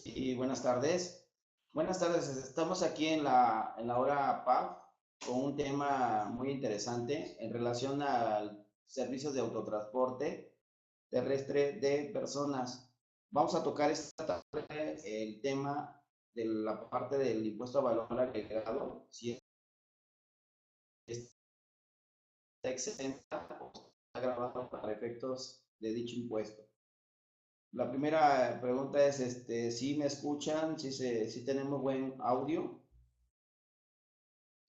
Sí, buenas tardes. Buenas tardes, estamos aquí en la hora PAF con un tema muy interesante en relación al servicio de autotransporte terrestre de personas. Vamos a tocar esta tarde el tema de la parte del impuesto a valor agregado, si está exenta o está grabado para efectos de dicho impuesto. La primera pregunta es, ¿sí me escuchan? ¿Sí tenemos buen audio?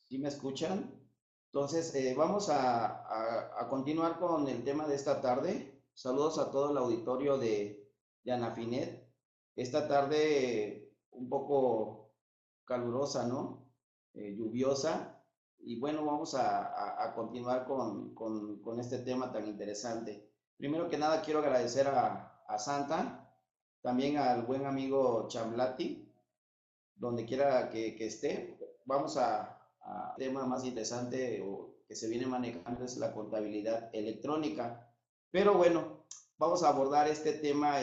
¿Sí me escuchan? Entonces, vamos a continuar con el tema de esta tarde. Saludos a todo el auditorio de Anafinet. Esta tarde un poco calurosa, ¿no? Lluviosa. Y bueno, vamos a continuar con este tema tan interesante. Primero que nada, quiero agradecer a Santa, también al buen amigo Chamblati, donde quiera que esté. Vamos a tema más interesante o que se viene manejando es la contabilidad electrónica. Pero bueno, vamos a abordar este tema,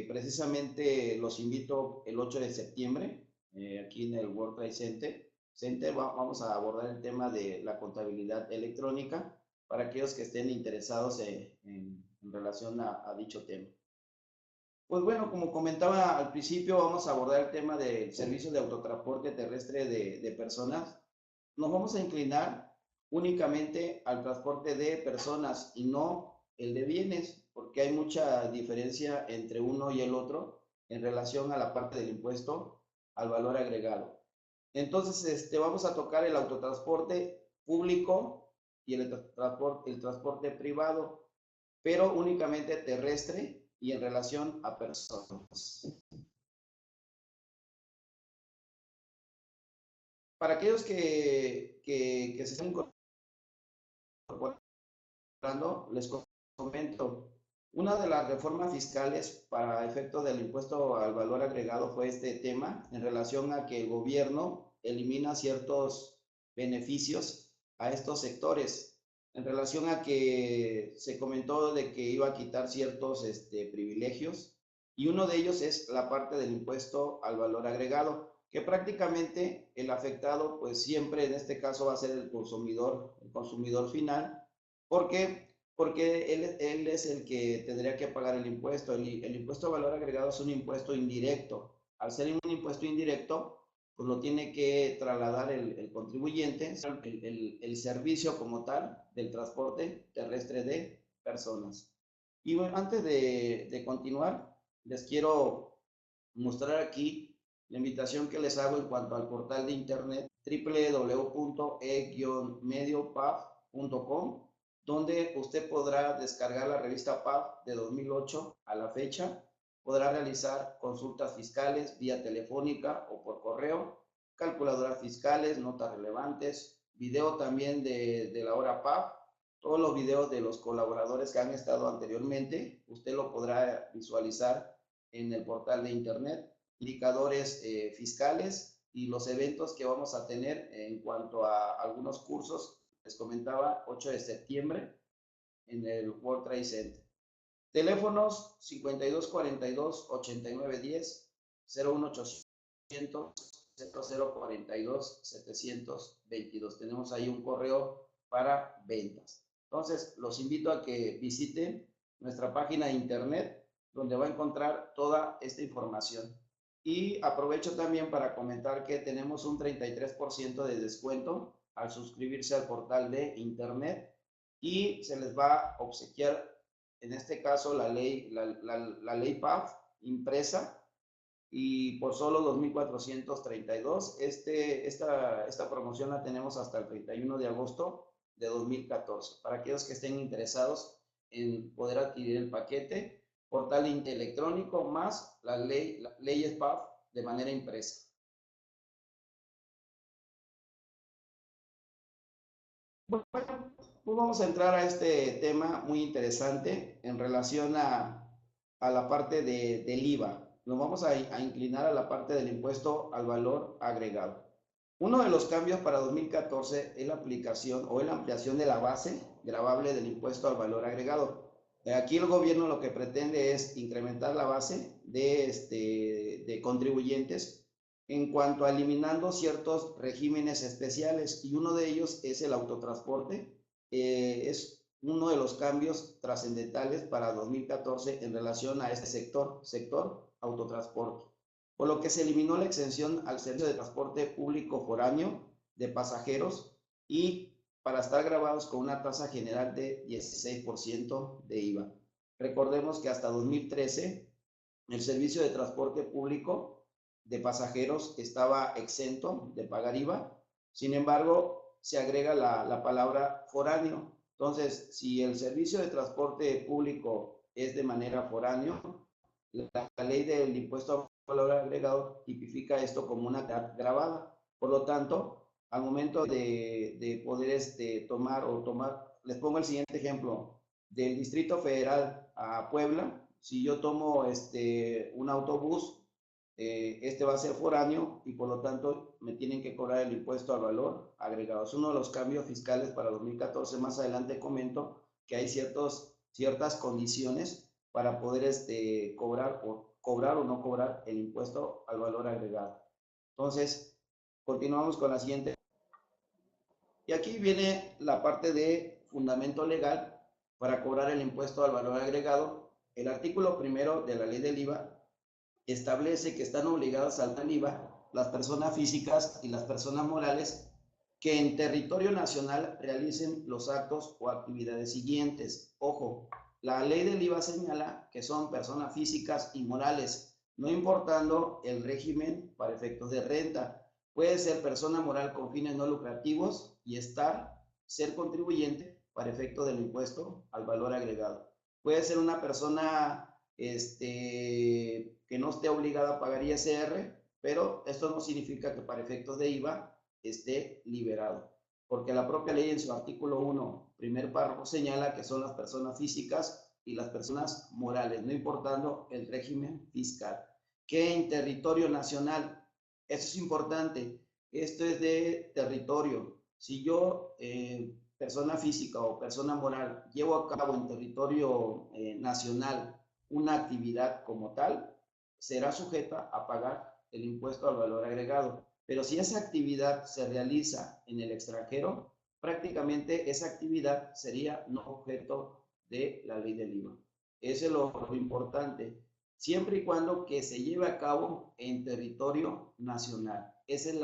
precisamente los invito el 8 de septiembre, aquí en el World Trade Center, vamos a abordar el tema de la contabilidad electrónica para aquellos que estén interesados en relación a dicho tema. Pues bueno, como comentaba al principio, vamos a abordar el tema del servicio de autotransporte terrestre de personas. Nos vamos a inclinar únicamente al transporte de personas y no el de bienes, porque hay mucha diferencia entre uno y el otro en relación a la parte del impuesto al valor agregado. Entonces, vamos a tocar el autotransporte público y el transporte privado, pero únicamente terrestre y en relación a personas. Para aquellos que se están incorporando, les comento, una de las reformas fiscales para efecto del impuesto al valor agregado fue este tema en relación a que el gobierno elimina ciertos beneficios a estos sectores en relación a que se comentó de que iba a quitar ciertos privilegios y uno de ellos es la parte del impuesto al valor agregado, que prácticamente el afectado pues siempre en este caso va a ser el consumidor final. ¿Por qué? Porque él es el que tendría que pagar el impuesto. El impuesto de valor agregado es un impuesto indirecto. Al ser un impuesto indirecto, pues lo tiene que trasladar el contribuyente, el servicio como tal del transporte terrestre de personas. Y bueno, antes de continuar, les quiero mostrar aquí la invitación que les hago en cuanto al portal de internet www.e-mediopaf.com, donde usted podrá descargar la revista PAF de 2008 a la fecha, podrá realizar consultas fiscales vía telefónica o por correo, calculadoras fiscales, notas relevantes, video también de la hora PAF, todos los videos de los colaboradores que han estado anteriormente, usted lo podrá visualizar en el portal de internet, indicadores fiscales y los eventos que vamos a tener en cuanto a algunos cursos. Les comentaba, 8 de septiembre en el World Trade Center. Teléfonos 5242-8910, 01800 0042-722. Tenemos ahí un correo para ventas. Entonces, los invito a que visiten nuestra página de internet, donde va a encontrar toda esta información. Y aprovecho también para comentar que tenemos un 33% de descuento al suscribirse al portal de internet y se les va a obsequiar, en este caso, la ley PAF impresa y por solo 2,432. Esta promoción la tenemos hasta el 31 de agosto de 2014. Para aquellos que estén interesados en poder adquirir el paquete, portal electrónico más las leyes PAF de manera impresa. Bueno, pues vamos a entrar a este tema muy interesante en relación a la parte del IVA. Nos vamos a inclinar a la parte del impuesto al valor agregado. Uno de los cambios para 2014 es la aplicación o la ampliación de la base gravable del impuesto al valor agregado. Aquí el gobierno lo que pretende es incrementar la base de contribuyentes en cuanto a eliminando ciertos regímenes especiales, y uno de ellos es el autotransporte. Es uno de los cambios trascendentales para 2014 en relación a este sector autotransporte, por lo que se eliminó la exención al servicio de transporte público foráneo de pasajeros y para estar grabados con una tasa general de 16% de IVA. Recordemos que hasta 2013 el servicio de transporte público de pasajeros estaba exento de pagar IVA. Sin embargo, se agrega la palabra foráneo. Entonces, si el servicio de transporte público es de manera foráneo, la ley del impuesto a valor agregado tipifica esto como una actividad grabada. Por lo tanto, al momento de poder tomar, les pongo el siguiente ejemplo, del Distrito Federal a Puebla, si yo tomo un autobús, este va a ser foráneo y por lo tanto me tienen que cobrar el impuesto al valor agregado. Es uno de los cambios fiscales para 2014. Más adelante comento que hay ciertas condiciones para poder cobrar o no cobrar el impuesto al valor agregado. Entonces, continuamos con la siguiente. Y aquí viene la parte de fundamento legal para cobrar el impuesto al valor agregado. El artículo primero de la ley del IVA establece que están obligadas al IVA las personas físicas y las personas morales que en territorio nacional realicen los actos o actividades siguientes. Ojo, la ley del IVA señala que son personas físicas y morales, no importando el régimen para efectos de renta. Puede ser persona moral con fines no lucrativos y ser contribuyente para efecto del impuesto al valor agregado. Puede ser una persona que no esté obligada a pagar ISR, pero esto no significa que para efectos de IVA esté liberado, porque la propia ley en su artículo 1, primer párrafo, señala que son las personas físicas y las personas morales, no importando el régimen fiscal. Que en territorio nacional, eso es importante, esto es de territorio. Si yo, persona física o persona moral, llevo a cabo en territorio nacional una actividad como tal, será sujeta a pagar el impuesto al valor agregado. Pero si esa actividad se realiza en el extranjero, prácticamente esa actividad sería no objeto de la ley del IVA. Eso es lo importante, siempre y cuando que se lleve a cabo en territorio nacional. Ese es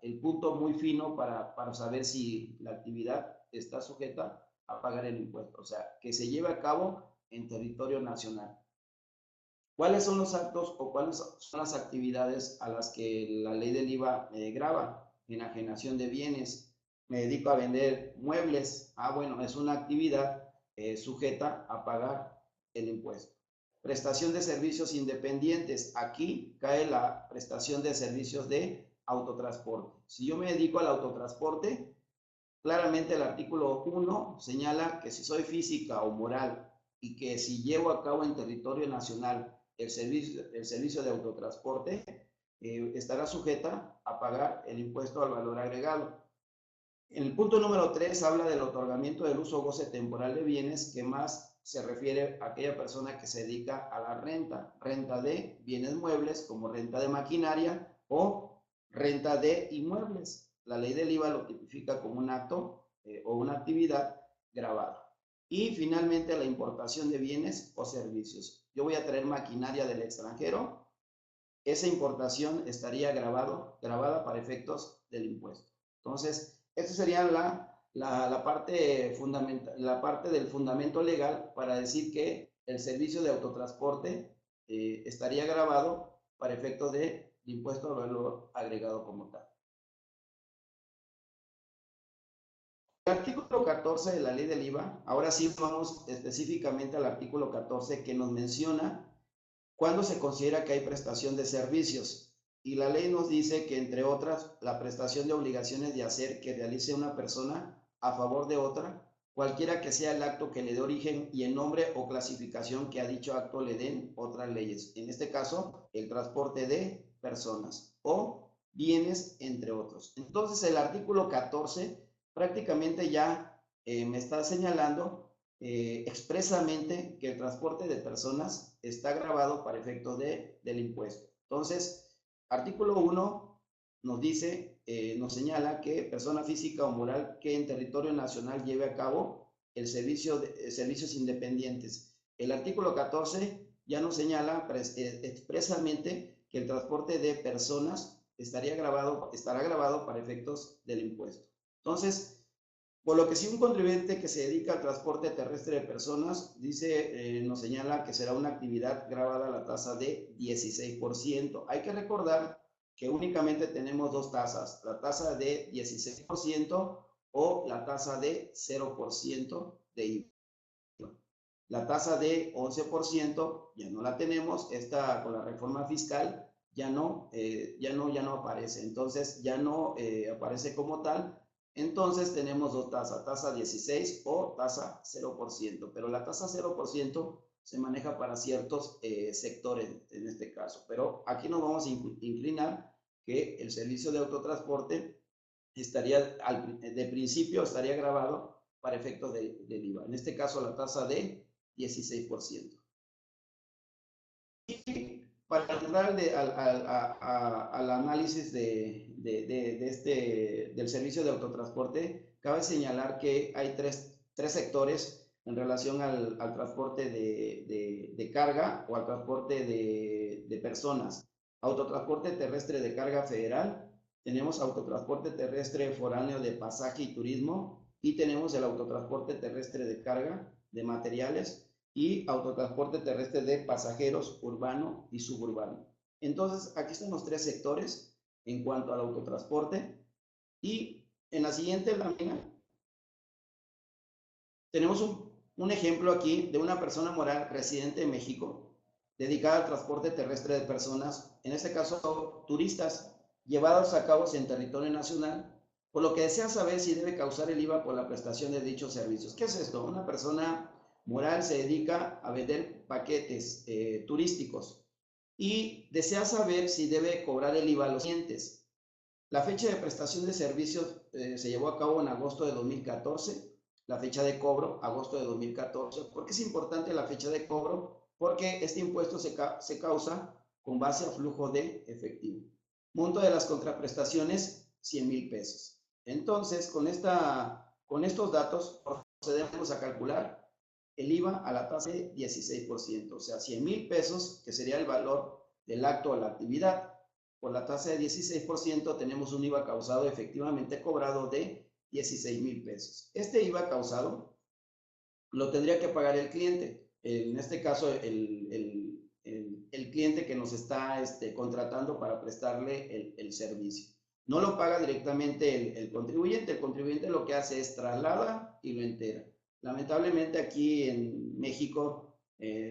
el punto muy fino para saber si la actividad está sujeta a pagar el impuesto, o sea, que se lleve a cabo en territorio nacional. ¿Cuáles son los actos o cuáles son las actividades a las que la ley del IVA grava? Enajenación de bienes. Me dedico a vender muebles. Bueno, es una actividad sujeta a pagar el impuesto. Prestación de servicios independientes. Aquí cae la prestación de servicios de autotransporte. Si yo me dedico al autotransporte, claramente el artículo 1 señala que si soy física o moral y que si llevo a cabo en territorio nacional el servicio de autotransporte, estará sujeta a pagar el impuesto al valor agregado. En el punto número 3 habla del otorgamiento del uso o goce temporal de bienes, que más se refiere a aquella persona que se dedica a la renta de bienes muebles como renta de maquinaria o renta de inmuebles. La ley del IVA lo tipifica como un acto o una actividad grabada. Y finalmente la importación de bienes o servicios. Yo voy a traer maquinaria del extranjero, esa importación estaría grabada para efectos del impuesto. Entonces, esta sería la parte del fundamento legal para decir que el servicio de autotransporte estaría grabado para efectos de impuesto al valor agregado como tal. El artículo 14 de la ley del IVA, ahora sí vamos específicamente al artículo 14 que nos menciona cuándo se considera que hay prestación de servicios. Y la ley nos dice que, entre otras, la prestación de obligaciones de hacer que realice una persona a favor de otra, cualquiera que sea el acto que le dé origen y el nombre o clasificación que a dicho acto le den otras leyes. En este caso, el transporte de personas o bienes, entre otros. Entonces, el artículo 14 prácticamente ya me está señalando expresamente que el transporte de personas está gravado para efectos del impuesto. Entonces, artículo 1 nos dice, nos señala que persona física o moral que en territorio nacional lleve a cabo el servicio de servicios independientes. El artículo 14 ya nos señala expresamente que el transporte de personas estará grabado para efectos del impuesto. Entonces, por lo que si un contribuyente que se dedica al transporte terrestre de personas, nos señala que será una actividad gravada a la tasa de 16%. Hay que recordar que únicamente tenemos dos tasas, la tasa de 16% o la tasa de 0% de IVA. La tasa de 11% ya no la tenemos, esta con la reforma fiscal ya no aparece, entonces ya no aparece como tal. Entonces tenemos dos tasas, tasa 16 o tasa 0%, pero la tasa 0% se maneja para ciertos sectores en este caso, pero aquí nos vamos a inclinar que el servicio de autotransporte estaría, de principio estaría grabado para efectos del IVA, en este caso la tasa de 16%. Y para entrar al análisis del servicio de autotransporte, cabe señalar que hay tres sectores en relación al transporte de carga o al transporte de personas. Autotransporte terrestre de carga federal, tenemos autotransporte terrestre foráneo de pasaje y turismo, y tenemos el autotransporte terrestre de carga de materiales y autotransporte terrestre de pasajeros urbano y suburbano. Entonces, aquí están los tres sectores en cuanto al autotransporte, y en la siguiente lámina tenemos un ejemplo aquí de una persona moral residente en México dedicada al transporte terrestre de personas, en este caso turistas, llevados a cabo en territorio nacional, por lo que desea saber si debe causar el IVA por la prestación de dichos servicios. ¿Qué es esto? Una persona moral se dedica a vender paquetes turísticos y desea saber si debe cobrar el IVA a los clientes. La fecha de prestación de servicios se llevó a cabo en agosto de 2014, la fecha de cobro, agosto de 2014. ¿Por qué es importante la fecha de cobro? Porque este impuesto se causa con base a flujo de efectivo. Monto de las contraprestaciones, 100,000 pesos. Entonces, con estos datos procedemos a calcular el IVA a la tasa de 16%, o sea, 100,000 pesos, que sería el valor del acto o la actividad. Por la tasa de 16% tenemos un IVA causado efectivamente cobrado de 16,000 pesos. Este IVA causado lo tendría que pagar el cliente. En este caso, el cliente que nos está contratando para prestarle el servicio. No lo paga directamente el contribuyente. El contribuyente lo que hace es traslada y lo entera. Lamentablemente aquí en México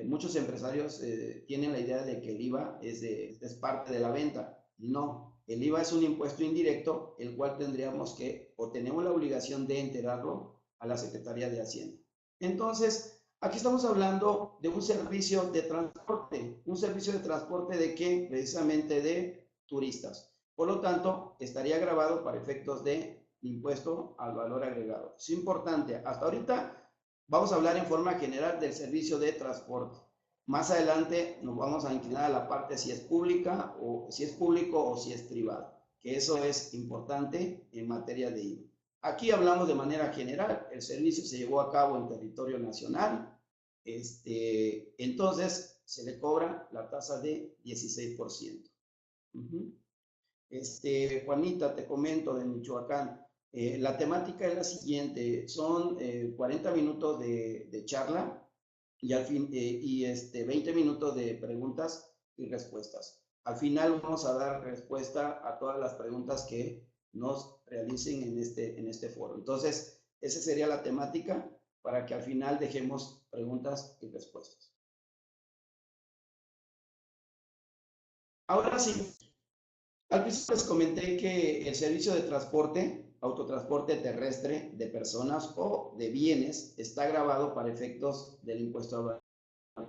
muchos empresarios tienen la idea de que el IVA es parte de la venta. No, el IVA es un impuesto indirecto, el cual tendríamos que, o tenemos la obligación de enterarlo a la Secretaría de Hacienda. Entonces, aquí estamos hablando de un servicio de transporte. ¿Un servicio de transporte de qué? Precisamente de turistas. Por lo tanto, estaría grabado para efectos de impuesto al valor agregado. Es importante. Hasta ahorita vamos a hablar en forma general del servicio de transporte. Más adelante nos vamos a inclinar a la parte si es pública o si es público o si es privado, que eso es importante en materia de IVA. Aquí hablamos de manera general, el servicio se llevó a cabo en territorio nacional, entonces se le cobra la tasa de 16%. Juanita, te comento de Michoacán, la temática es la siguiente, son 40 minutos de charla y al fin, 20 minutos de preguntas y respuestas. Al final vamos a dar respuesta a todas las preguntas que nos realicen en este foro. Entonces, esa sería la temática para que al final dejemos preguntas y respuestas. Ahora sí, al principio les comenté que el servicio de transporte, autotransporte terrestre de personas o de bienes, está grabado para efectos del impuesto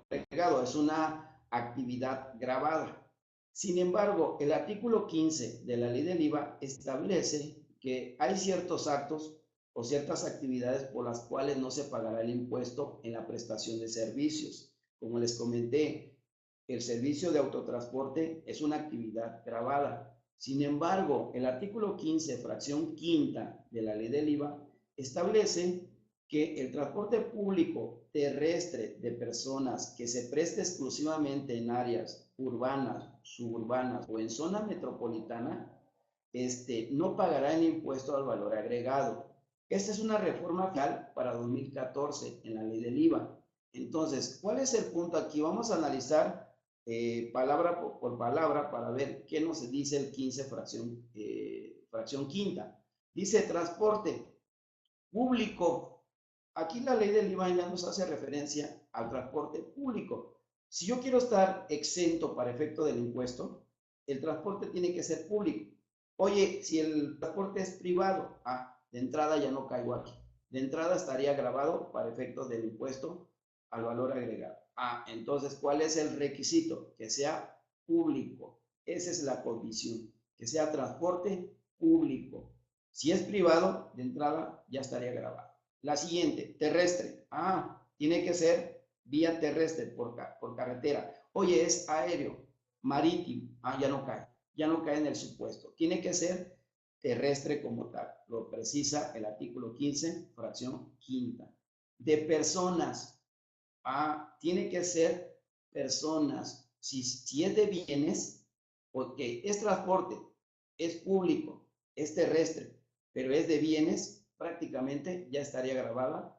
agregado. Es una actividad grabada. Sin embargo, el artículo 15 de la ley del IVA establece que hay ciertos actos o ciertas actividades por las cuales no se pagará el impuesto en la prestación de servicios. Como les comenté, el servicio de autotransporte es una actividad gravada. Sin embargo, el artículo 15, fracción quinta de la ley del IVA, establece que el transporte público terrestre de personas que se preste exclusivamente en áreas urbanas, suburbanas o en zona metropolitana, no pagará el impuesto al valor agregado. Esta es una reforma fiscal para 2014 en la ley del IVA. Entonces, ¿cuál es el punto aquí? Vamos a analizar palabra por palabra para ver qué nos dice el 15 fracción quinta. Dice transporte público. Aquí la ley del IVA ya nos hace referencia al transporte público. Si yo quiero estar exento para efecto del impuesto, el transporte tiene que ser público. Oye, si el transporte es privado, de entrada ya no caigo aquí. De entrada estaría grabado para efectos del impuesto al valor agregado. Entonces, ¿cuál es el requisito? Que sea público. Esa es la condición, que sea transporte público. Si es privado, de entrada ya estaría grabado. La siguiente, terrestre. Tiene que ser vía terrestre por carretera. Oye, es aéreo, marítimo. Ya no cae en el supuesto. Tiene que ser terrestre como tal. Lo precisa el artículo 15, fracción quinta. De personas. Tiene que ser personas. Si es de bienes, porque es transporte, es público, es terrestre, pero es de bienes, prácticamente ya estaría grabada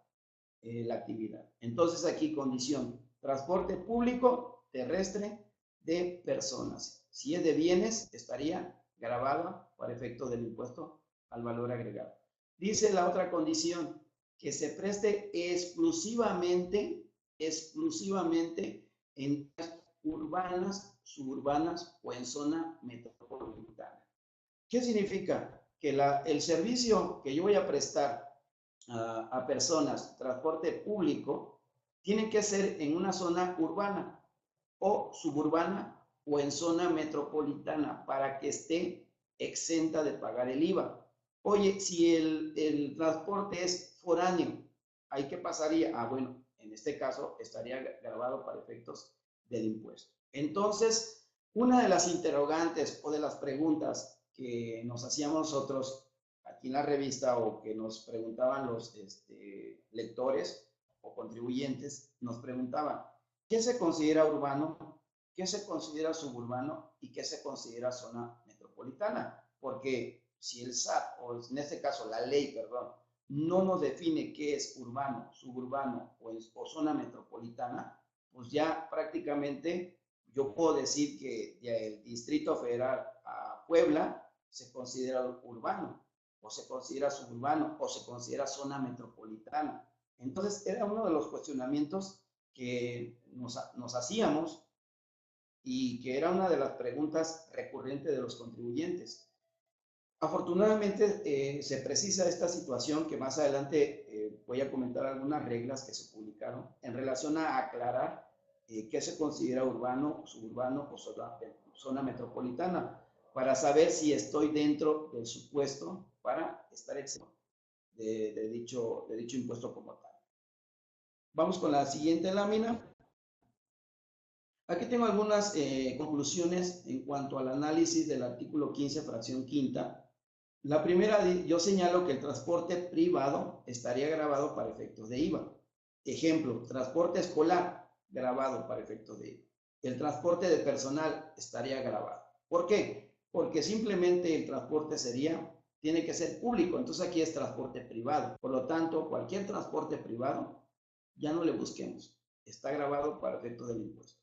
la actividad. Entonces aquí condición, transporte público, terrestre, de personas. Si es de bienes, estaría grabada para efecto del impuesto al valor agregado. Dice la otra condición, que se preste exclusivamente en urbanas, suburbanas o en zona metropolitana. ¿Qué significa? Que el servicio que yo voy a prestar a personas, transporte público, tiene que ser en una zona urbana o suburbana o en zona metropolitana para que esté exenta de pagar el IVA. Oye, si el transporte es foráneo, ¿ahí qué pasaría? Bueno, en este caso estaría grabado para efectos del impuesto. Entonces, una de las interrogantes o de las preguntas que nos hacíamos nosotros aquí en la revista o que nos preguntaban los lectores o contribuyentes, nos preguntaban, ¿qué se considera urbano? ¿Qué se considera suburbano? ¿Y qué se considera zona metropolitana? Porque si el SAT, o en este caso la ley, perdón, no nos define qué es urbano, suburbano o zona metropolitana, pues ya prácticamente yo puedo decir que el Distrito Federal a Puebla se considera urbano, o se considera suburbano, o se considera zona metropolitana. Entonces, era uno de los cuestionamientos que nos hacíamos y que era una de las preguntas recurrentes de los contribuyentes. Afortunadamente, se precisa esta situación que más adelante voy a comentar algunas reglas que se publicaron en relación a aclarar qué se considera urbano, suburbano o zona metropolitana, para saber si estoy dentro del supuesto para estar exento de dicho impuesto como tal. Vamos con la siguiente lámina. Aquí tengo algunas conclusiones en cuanto al análisis del artículo 15, fracción quinta. La primera, yo señalo que el transporte privado estaría grabado para efectos de IVA. Ejemplo, transporte escolar grabado para efectos de IVA. El transporte de personal estaría grabado. ¿Por qué? Porque simplemente el transporte tiene que ser público, entonces aquí es transporte privado. Por lo tanto, cualquier transporte privado, ya no le busquemos. Está grabado para efectos del impuesto.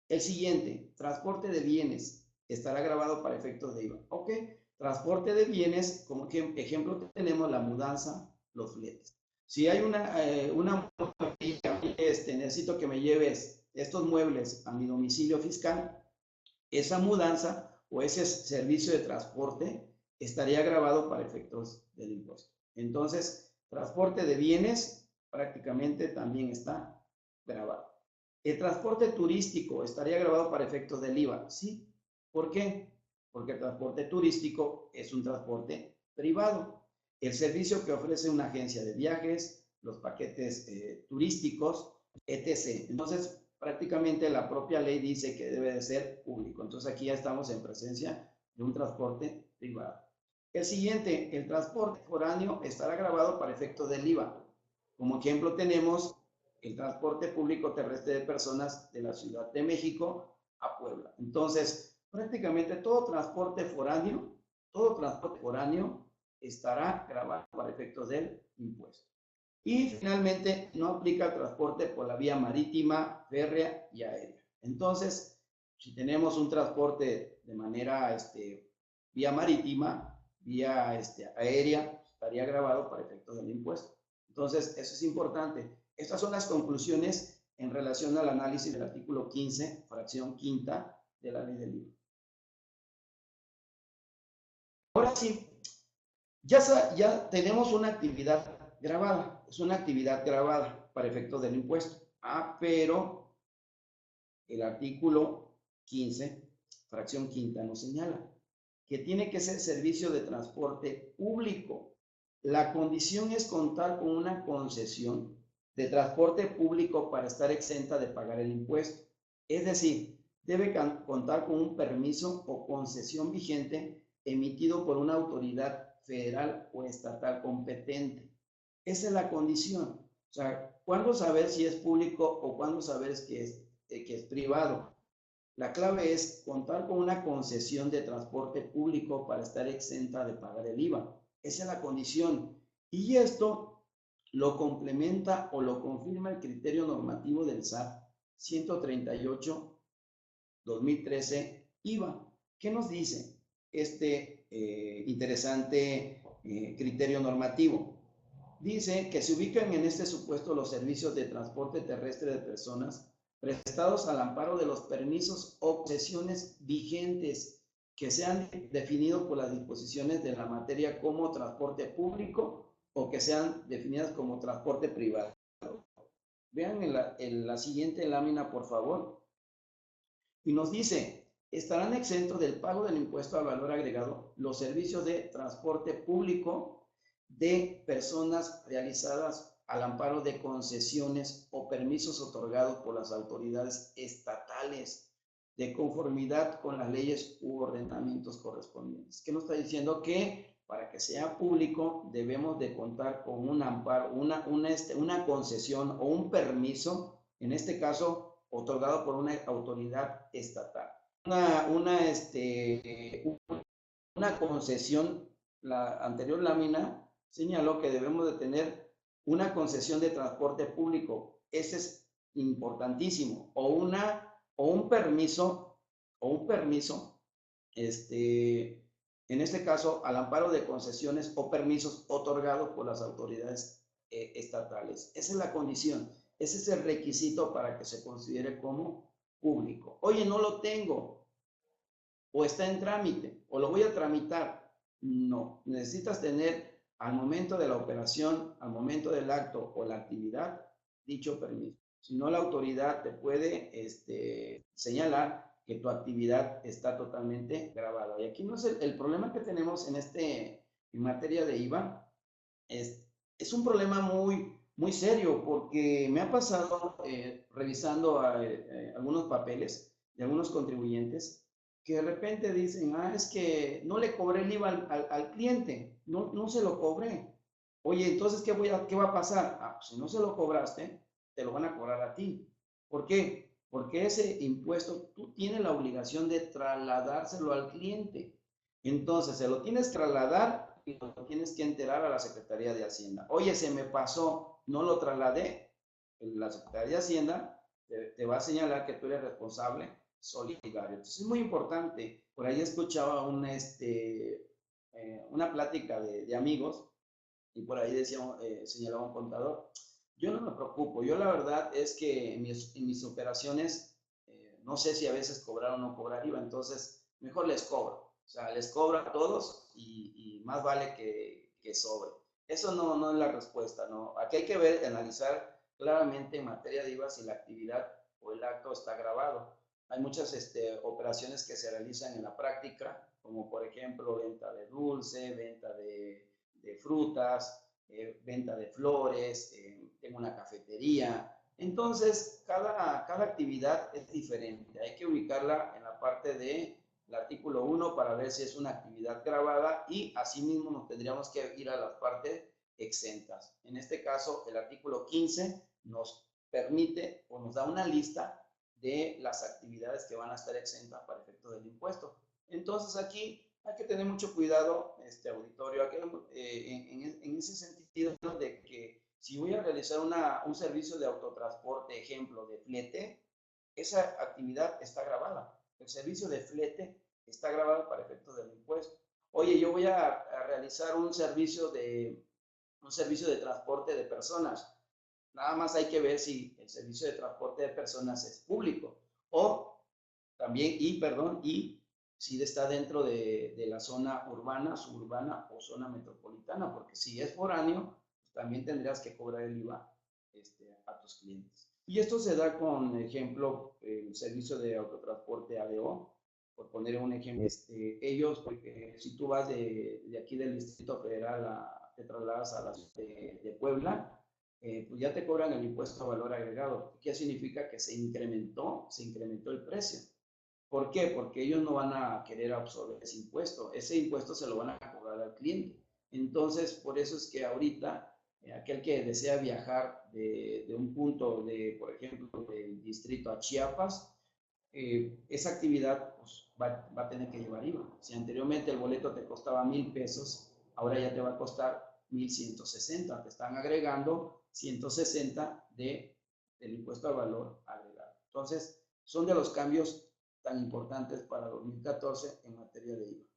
El siguiente, transporte de bienes, estará grabado para efectos de IVA. Ok, transporte de bienes, como ejemplo tenemos la mudanza, los fletes. Si hay una necesito que me lleves estos muebles a mi domicilio fiscal, esa mudanza o ese servicio de transporte estaría grabado para efectos del impuesto. Entonces, transporte de bienes prácticamente también está grabado. El transporte turístico estaría grabado para efectos del IVA. Sí. ¿Por qué? Porque el transporte turístico es un transporte privado. el servicio que ofrece una agencia de viajes, los paquetes turísticos, etc. Entonces, prácticamente la propia ley dice que debe de ser público. Entonces, aquí ya estamos en presencia de un transporte privado. El siguiente, el transporte foráneo estará grabado para efectos del IVA. Como ejemplo tenemos el transporte público terrestre de personas de la Ciudad de México a Puebla. Entonces, prácticamente todo transporte foráneo estará grabado para efectos del impuesto. Y finalmente, no aplica el transporte por la vía marítima, férrea y aérea. Entonces, si tenemos un transporte de manera vía marítima, vía aérea, estaría grabado para efectos del impuesto. Entonces, eso es importante. Estas son las conclusiones en relación al análisis del artículo 15, fracción quinta de la ley del IVA. Ahora sí, ya tenemos una actividad grabada, es una actividad grabada para efectos del impuesto. Pero el artículo 15, fracción quinta, nos señala que tiene que ser servicio de transporte público. La condición es contar con una concesión de transporte público para estar exenta de pagar el impuesto. Es decir, debe contar con un permiso o concesión vigente emitido por una autoridad federal o estatal competente. Esa es la condición. O sea, ¿cuándo saber si es público o cuándo saber que es privado? La clave es contar con una concesión de transporte público para estar exenta de pagar el IVA. Esa es la condición. Y esto lo complementa o lo confirma el criterio normativo del SAT 138-2013 IVA. ¿Qué nos dice este interesante criterio normativo? Dice que se ubican en este supuesto los servicios de transporte terrestre de personas prestados al amparo de los permisos o concesiones vigentes que sean definidos por las disposiciones de la materia como transporte público o que sean definidas como transporte privado. Vean en la siguiente lámina, por favor. Y nos dice, estarán exentos del pago del impuesto al valor agregado los servicios de transporte público de personas realizadas al amparo de concesiones o permisos otorgados por las autoridades estatales de conformidad con las leyes u ordenamientos correspondientes. ¿Qué nos está diciendo? Que para que sea público debemos de contar con un amparo, una concesión o un permiso, en este caso, otorgado por una autoridad estatal. Una concesión, la anterior lámina señaló que debemos de tener una concesión de transporte público. Ese es importantísimo. O un permiso, en este caso, al amparo de concesiones o permisos otorgados por las autoridades estatales. Esa es la condición. Ese es el requisito para que se considere como público. Oye, no lo tengo, o está en trámite, o lo voy a tramitar. No, necesitas tener al momento de la operación, al momento del acto o la actividad, dicho permiso. Si no, la autoridad te puede señalar que tu actividad está totalmente grabada. Y aquí no es el problema que tenemos en materia de IVA, es un problema muy serio, porque me ha pasado revisando algunos papeles de algunos contribuyentes que de repente dicen, es que no le cobré el IVA al cliente, no se lo cobré. Oye, entonces, ¿qué va a pasar? Pues si no se lo cobraste, te lo van a cobrar a ti. ¿Por qué? Porque ese impuesto tú tienes la obligación de trasladárselo al cliente. Entonces, se lo tienes que trasladar y lo tienes que enterar a la Secretaría de Hacienda. Oye, se me pasó, no lo trasladé. La Secretaría de Hacienda te va a señalar que tú eres responsable solidario. Entonces es muy importante. Por ahí escuchaba una plática de amigos y por ahí decía, señalaba un contador, yo no me preocupo, yo la verdad es que en mis operaciones no sé si a veces cobrar o no cobrar IVA, entonces mejor les cobro. O sea, les cobro a todos y más vale que sobre. Eso no es la respuesta, ¿no? Aquí hay que ver, analizar claramente en materia de IVA si la actividad o el acto está grabado. Hay muchas operaciones que se realizan en la práctica, como por ejemplo venta de dulce, venta de de frutas, venta de flores, tengo una cafetería. Entonces, cada actividad es diferente. Hay que ubicarla en la parte del artículo 1 para ver si es una actividad grabada y asimismo nos tendríamos que ir a las partes exentas. En este caso, el artículo 15 nos permite o nos da una lista de las actividades que van a estar exentas para efecto del impuesto. Entonces aquí hay que tener mucho cuidado, este auditorio, aquí, en ese sentido de que si voy a realizar un servicio de autotransporte, ejemplo, de flete, esa actividad está grabada. El servicio de flete está grabado para efectos del impuesto. Oye, yo voy a realizar un servicio de transporte de personas. Nada más hay que ver si el servicio de transporte de personas es público o también, y si está dentro de la zona urbana, suburbana o zona metropolitana, porque si es foráneo, pues también tendrías que cobrar el IVA a tus clientes. Y esto se da con, ejemplo, el servicio de autotransporte ADO, por poner un ejemplo. Ellos, porque si tú vas de aquí del Distrito Federal, te trasladas a la ciudad de Puebla, pues ya te cobran el impuesto a valor agregado. ¿Qué significa? Que se incrementó el precio. ¿Por qué? Porque ellos no van a querer absorber ese impuesto. Ese impuesto se lo van a cobrar al cliente. Entonces, por eso es que ahorita, aquel que desea viajar de un punto por ejemplo, del distrito a Chiapas, esa actividad pues, va a tener que llevar IVA. Si anteriormente el boleto te costaba 1,000 pesos, ahora ya te va a costar 1,160. Te están agregando 160 del impuesto al valor agregado. Entonces, son de los cambios tan importantes para 2014 en materia de IVA.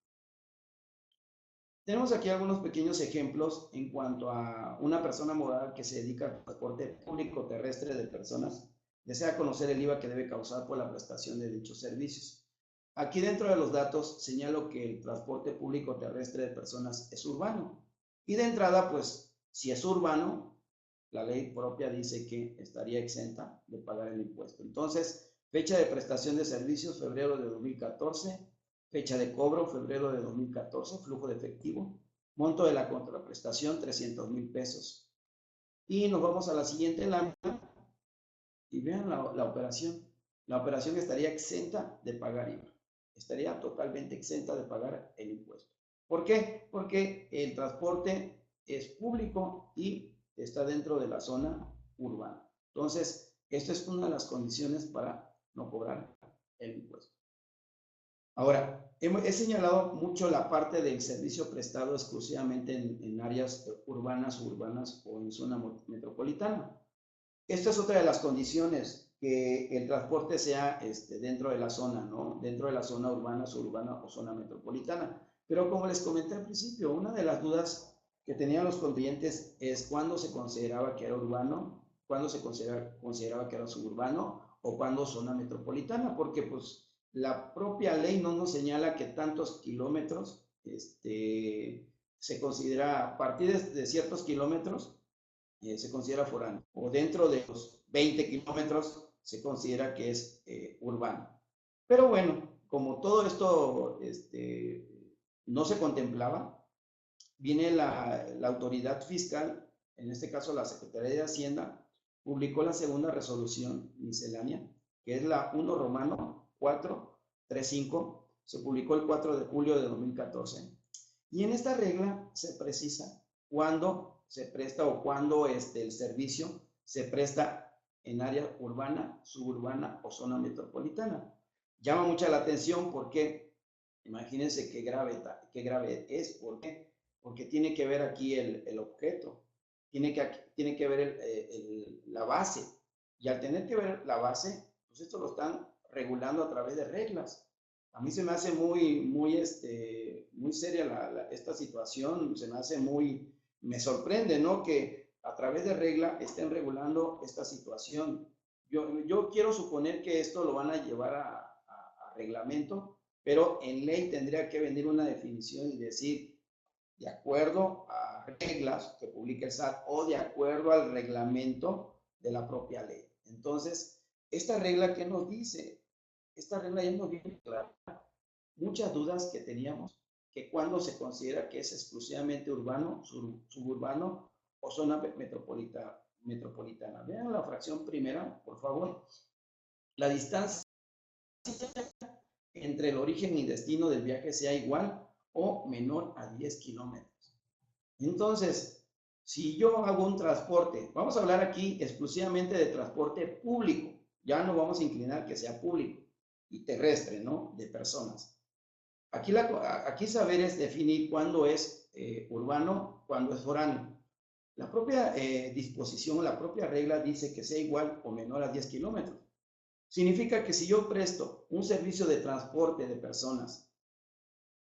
Tenemos aquí algunos pequeños ejemplos en cuanto a una persona moral que se dedica al transporte público terrestre de personas. Desea conocer el IVA que debe causar por la prestación de dichos servicios. Aquí dentro de los datos señalo que el transporte público terrestre de personas es urbano. Y de entrada, pues, si es urbano, la ley propia dice que estaría exenta de pagar el impuesto. Entonces, fecha de prestación de servicios, febrero de 2014. Fecha de cobro, febrero de 2014, flujo de efectivo. Monto de la contraprestación, 300,000 pesos. Y nos vamos a la siguiente lámina y vean la operación. La operación estaría exenta de pagar IVA. Estaría totalmente exenta de pagar el impuesto. ¿Por qué? Porque el transporte es público y está dentro de la zona urbana. Entonces, esta es una de las condiciones para no cobrar el impuesto. Ahora, he señalado mucho la parte del servicio prestado exclusivamente en áreas urbanas, suburbanas o en zona metropolitana. Esta es otra de las condiciones, que el transporte sea dentro de la zona, ¿no? Dentro de la zona urbana, suburbana o zona metropolitana. Pero como les comenté al principio, una de las dudas que tenían los contribuyentes es cuándo se consideraba que era urbano, cuándo se consideraba que era suburbano o cuándo zona metropolitana, porque pues la propia ley no nos señala que tantos kilómetros se considera, a partir de ciertos kilómetros se considera foráneo, o dentro de los 20 kilómetros se considera que es urbano. Pero bueno, como todo esto no se contemplaba, viene la autoridad fiscal, en este caso la Secretaría de Hacienda, publicó la segunda resolución miscelánea, que es la 1 Romano 435, se publicó el 4 de julio de 2014. Y en esta regla se precisa cuándo se presta o cuándo el servicio se presta en área urbana, suburbana o zona metropolitana. Llama mucha la atención porque, imagínense qué grave es. ¿Por qué? Porque tiene que ver aquí el objeto, tiene que ver la base. Y al tener que ver la base, pues esto lo están regulando a través de reglas. A mí se me hace muy seria esta situación, se me hace me sorprende, ¿no? Que a través de regla estén regulando esta situación. Yo quiero suponer que esto lo van a llevar a reglamento, pero en ley tendría que venir una definición y decir, de acuerdo a reglas que publica el SAT o de acuerdo al reglamento de la propia ley. Entonces, esta regla, ¿qué nos dice? Esta regla ya nos viene clara. Muchas dudas que teníamos que cuando se considera que es exclusivamente urbano, suburbano o zona metropolitana. Vean la fracción primera, por favor. La distancia entre el origen y destino del viaje sea igual o menor a 10 kilómetros. Entonces, si yo hago un transporte, vamos a hablar aquí exclusivamente de transporte público, ya no vamos a inclinar que sea público y terrestre, ¿no? De personas. Aquí saber es definir cuándo es urbano, cuándo es foráneo. La propia disposición, la propia regla dice que sea igual o menor a 10 kilómetros. Significa que si yo presto un servicio de transporte de personas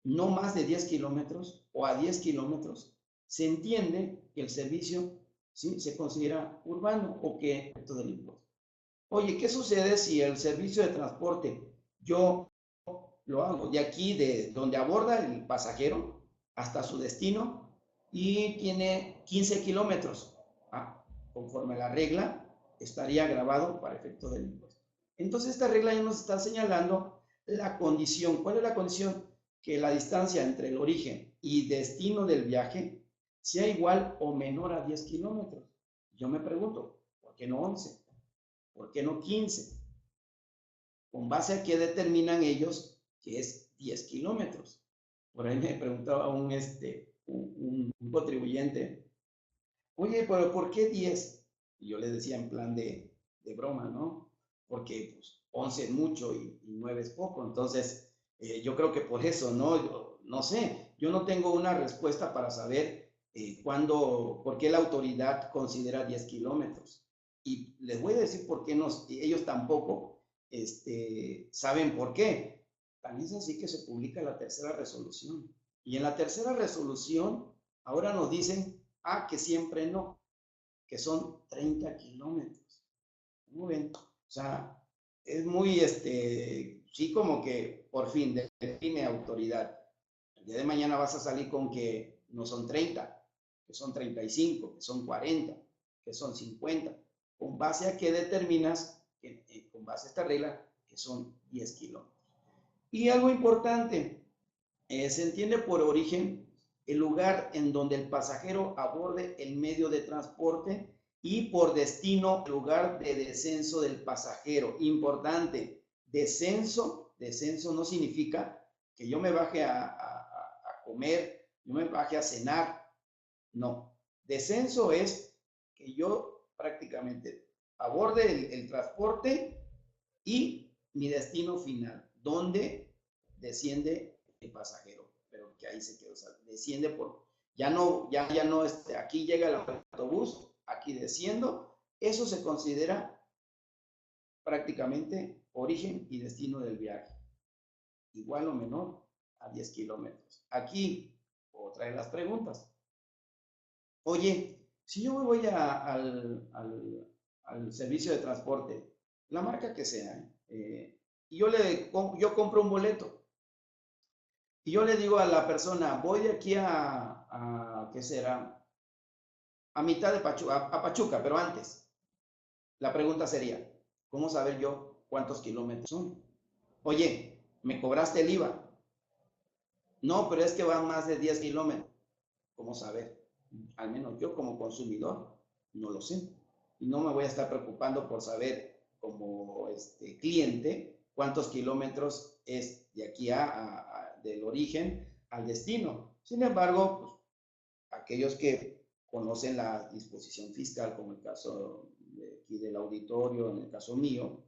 no más de 10 kilómetros o a 10 kilómetros, se entiende que el servicio ¿sí? se considera urbano o que es del impuesto. Oye, ¿qué sucede si el servicio de transporte yo lo hago de aquí, de donde aborda el pasajero hasta su destino y tiene 15 kilómetros? Conforme a la regla, estaría grabado para efecto del impuesto. Entonces, esta regla ya nos está señalando la condición. ¿Cuál es la condición? Que la distancia entre el origen y destino del viaje sea igual o menor a 10 kilómetros. Yo me pregunto, ¿por qué no 11? ¿Por qué no 15? ¿Con base a qué determinan ellos que es 10 kilómetros? Por ahí me preguntaba un contribuyente, oye, pero ¿por qué 10? Y yo le decía en plan de broma, ¿no? Porque pues, 11 es mucho y 9 es poco. Entonces, yo creo que por eso, ¿no? Yo, no sé, yo no tengo una respuesta para saber por qué la autoridad considera 10 kilómetros. Y les voy a decir por qué ellos tampoco saben por qué. También es así que se publica la tercera resolución. Y en la tercera resolución, ahora nos dicen, que siempre no, que son 30 kilómetros. Muy bien. O sea, es muy, sí, como que por fin define autoridad. El día de mañana vas a salir con que no son 30, que son 35, que son 40, que son 50. ¿Con base a qué determinas, con base a esta regla, que son 10 kilómetros? Y algo importante, se entiende por origen el lugar en donde el pasajero aborde el medio de transporte y por destino el lugar de descenso del pasajero. Importante, descenso no significa que yo me baje a comer, yo me baje a cenar. No, descenso es que yo prácticamente aborde el transporte y mi destino final, donde desciende el pasajero, pero que ahí se quedó, o sea, desciende ya no, aquí llega el autobús, aquí desciendo, eso se considera prácticamente origen y destino del viaje, igual o menor a 10 kilómetros. Aquí, otra de las preguntas. Oye, si yo me voy al servicio de transporte, la marca que sea, y yo compro un boleto, y yo le digo a la persona, voy de aquí ¿qué será? A mitad de Pachuca, a Pachuca, pero antes. La pregunta sería, ¿cómo saber yo cuántos kilómetros son? Oye, ¿me cobraste el IVA? No, pero es que van más de 10 kilómetros. ¿Cómo saber? Al menos yo como consumidor no lo sé. Y no me voy a estar preocupando por saber como cliente cuántos kilómetros es de aquí del origen al destino. Sin embargo, pues, aquellos que conocen la disposición fiscal, como el caso de aquí del auditorio, en el caso mío,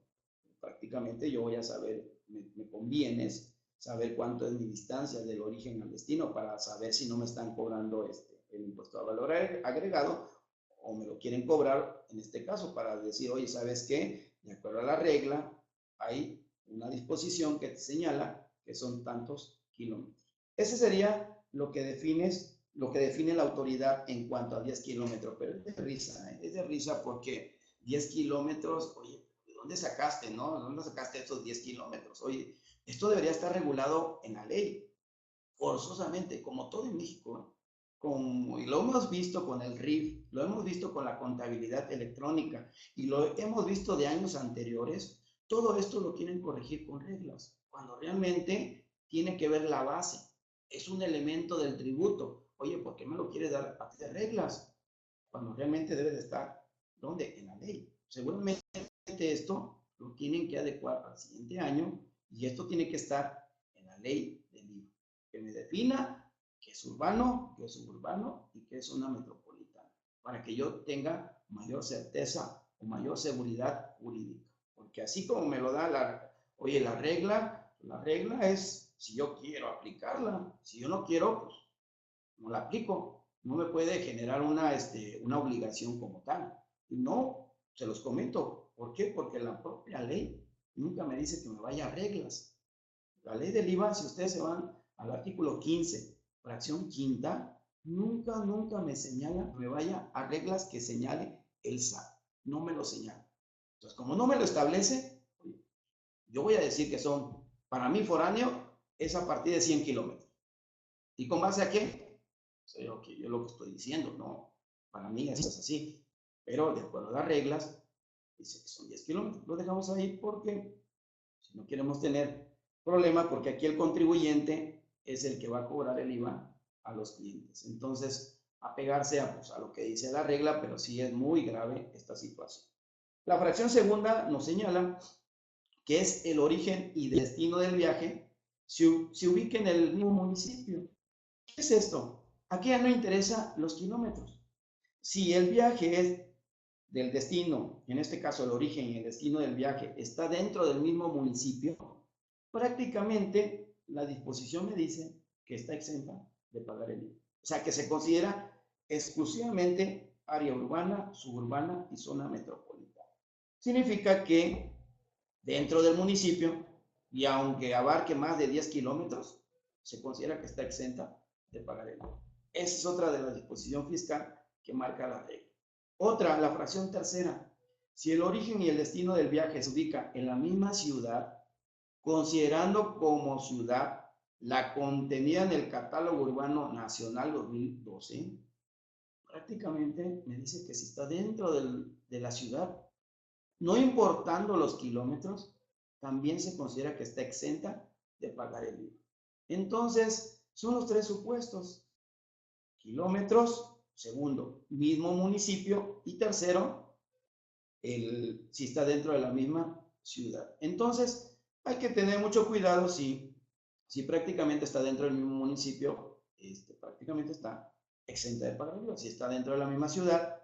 prácticamente yo voy a saber, me conviene saber cuánto es mi distancia del origen al destino para saber si no me están cobrando el impuesto a valor agregado o me lo quieren cobrar en este caso para decir, oye, ¿sabes qué? De acuerdo a la regla, hay una disposición que te señala que son tantos kilómetros. Ese sería lo que define la autoridad en cuanto a 10 kilómetros, pero es de risa porque 10 kilómetros, oye, ¿de dónde sacaste, no? ¿De dónde sacaste estos 10 kilómetros? Oye, esto debería estar regulado en la ley, forzosamente, como todo en México, y lo hemos visto con el RIF, lo hemos visto con la contabilidad electrónica y lo hemos visto de años anteriores. Todo esto lo quieren corregir con reglas, cuando realmente tiene que ver la base. es un elemento del tributo. Oye, ¿por qué me lo quieres dar a de reglas? Cuando realmente debe de estar, ¿dónde? En la ley. Seguramente esto lo tienen que adecuar al siguiente año y esto tiene que estar en la ley del IVA, que me defina qué es urbano, qué es suburbano y qué es una metropolitana, para que yo tenga mayor certeza o mayor seguridad jurídica. Porque así como me lo da oye, la regla es si yo quiero aplicarla, si yo no quiero, pues no la aplico, no me puede generar una obligación como tal. Y no, se los comento. ¿Por qué? Porque la propia ley nunca me dice que me vaya a reglas. La ley del IVA, si ustedes se van al artículo 15, fracción quinta, nunca me señala que me vaya a reglas que señale el SAT. No me lo señala. Entonces, como no me lo establece, yo voy a decir que son, para mí foráneo, es a partir de 100 kilómetros. ¿Y con base a qué? Yo lo que estoy diciendo, no, para mí eso es así, pero de acuerdo a las reglas, dice que son 10 kilómetros. Lo dejamos ahí porque si no queremos tener problema, porque aquí el contribuyente es el que va a cobrar el IVA a los clientes. Entonces, apegarse pues, a lo que dice la regla, pero sí es muy grave esta situación. La fracción segunda nos señala que es el origen y destino del viaje, se ubica en el mismo municipio. ¿Qué es esto? Aquí ya no interesa los kilómetros. Si el viaje es del destino, en este caso el origen y el destino del viaje, está dentro del mismo municipio, prácticamente la disposición me dice que está exenta de pagar el IVA. O sea, que se considera exclusivamente área urbana, suburbana y zona metropolitana. Significa que dentro del municipio, y aunque abarque más de 10 kilómetros, se considera que está exenta de pagar el IVA. Esa es otra de la disposición fiscal que marca la regla. Otra, la fracción tercera. Si el origen y el destino del viaje se ubica en la misma ciudad, considerando como ciudad la contenida en el Catálogo Urbano Nacional 2012, prácticamente me dice que si está dentro de la ciudad, no importando los kilómetros, también se considera que está exenta de pagar el IVA. Entonces, son los tres supuestos. Kilómetros, segundo, mismo municipio y tercero, si está dentro de la misma ciudad. Entonces, hay que tener mucho cuidado si prácticamente está dentro del mismo municipio, prácticamente está exenta de pagar el IVA. Si está dentro de la misma ciudad,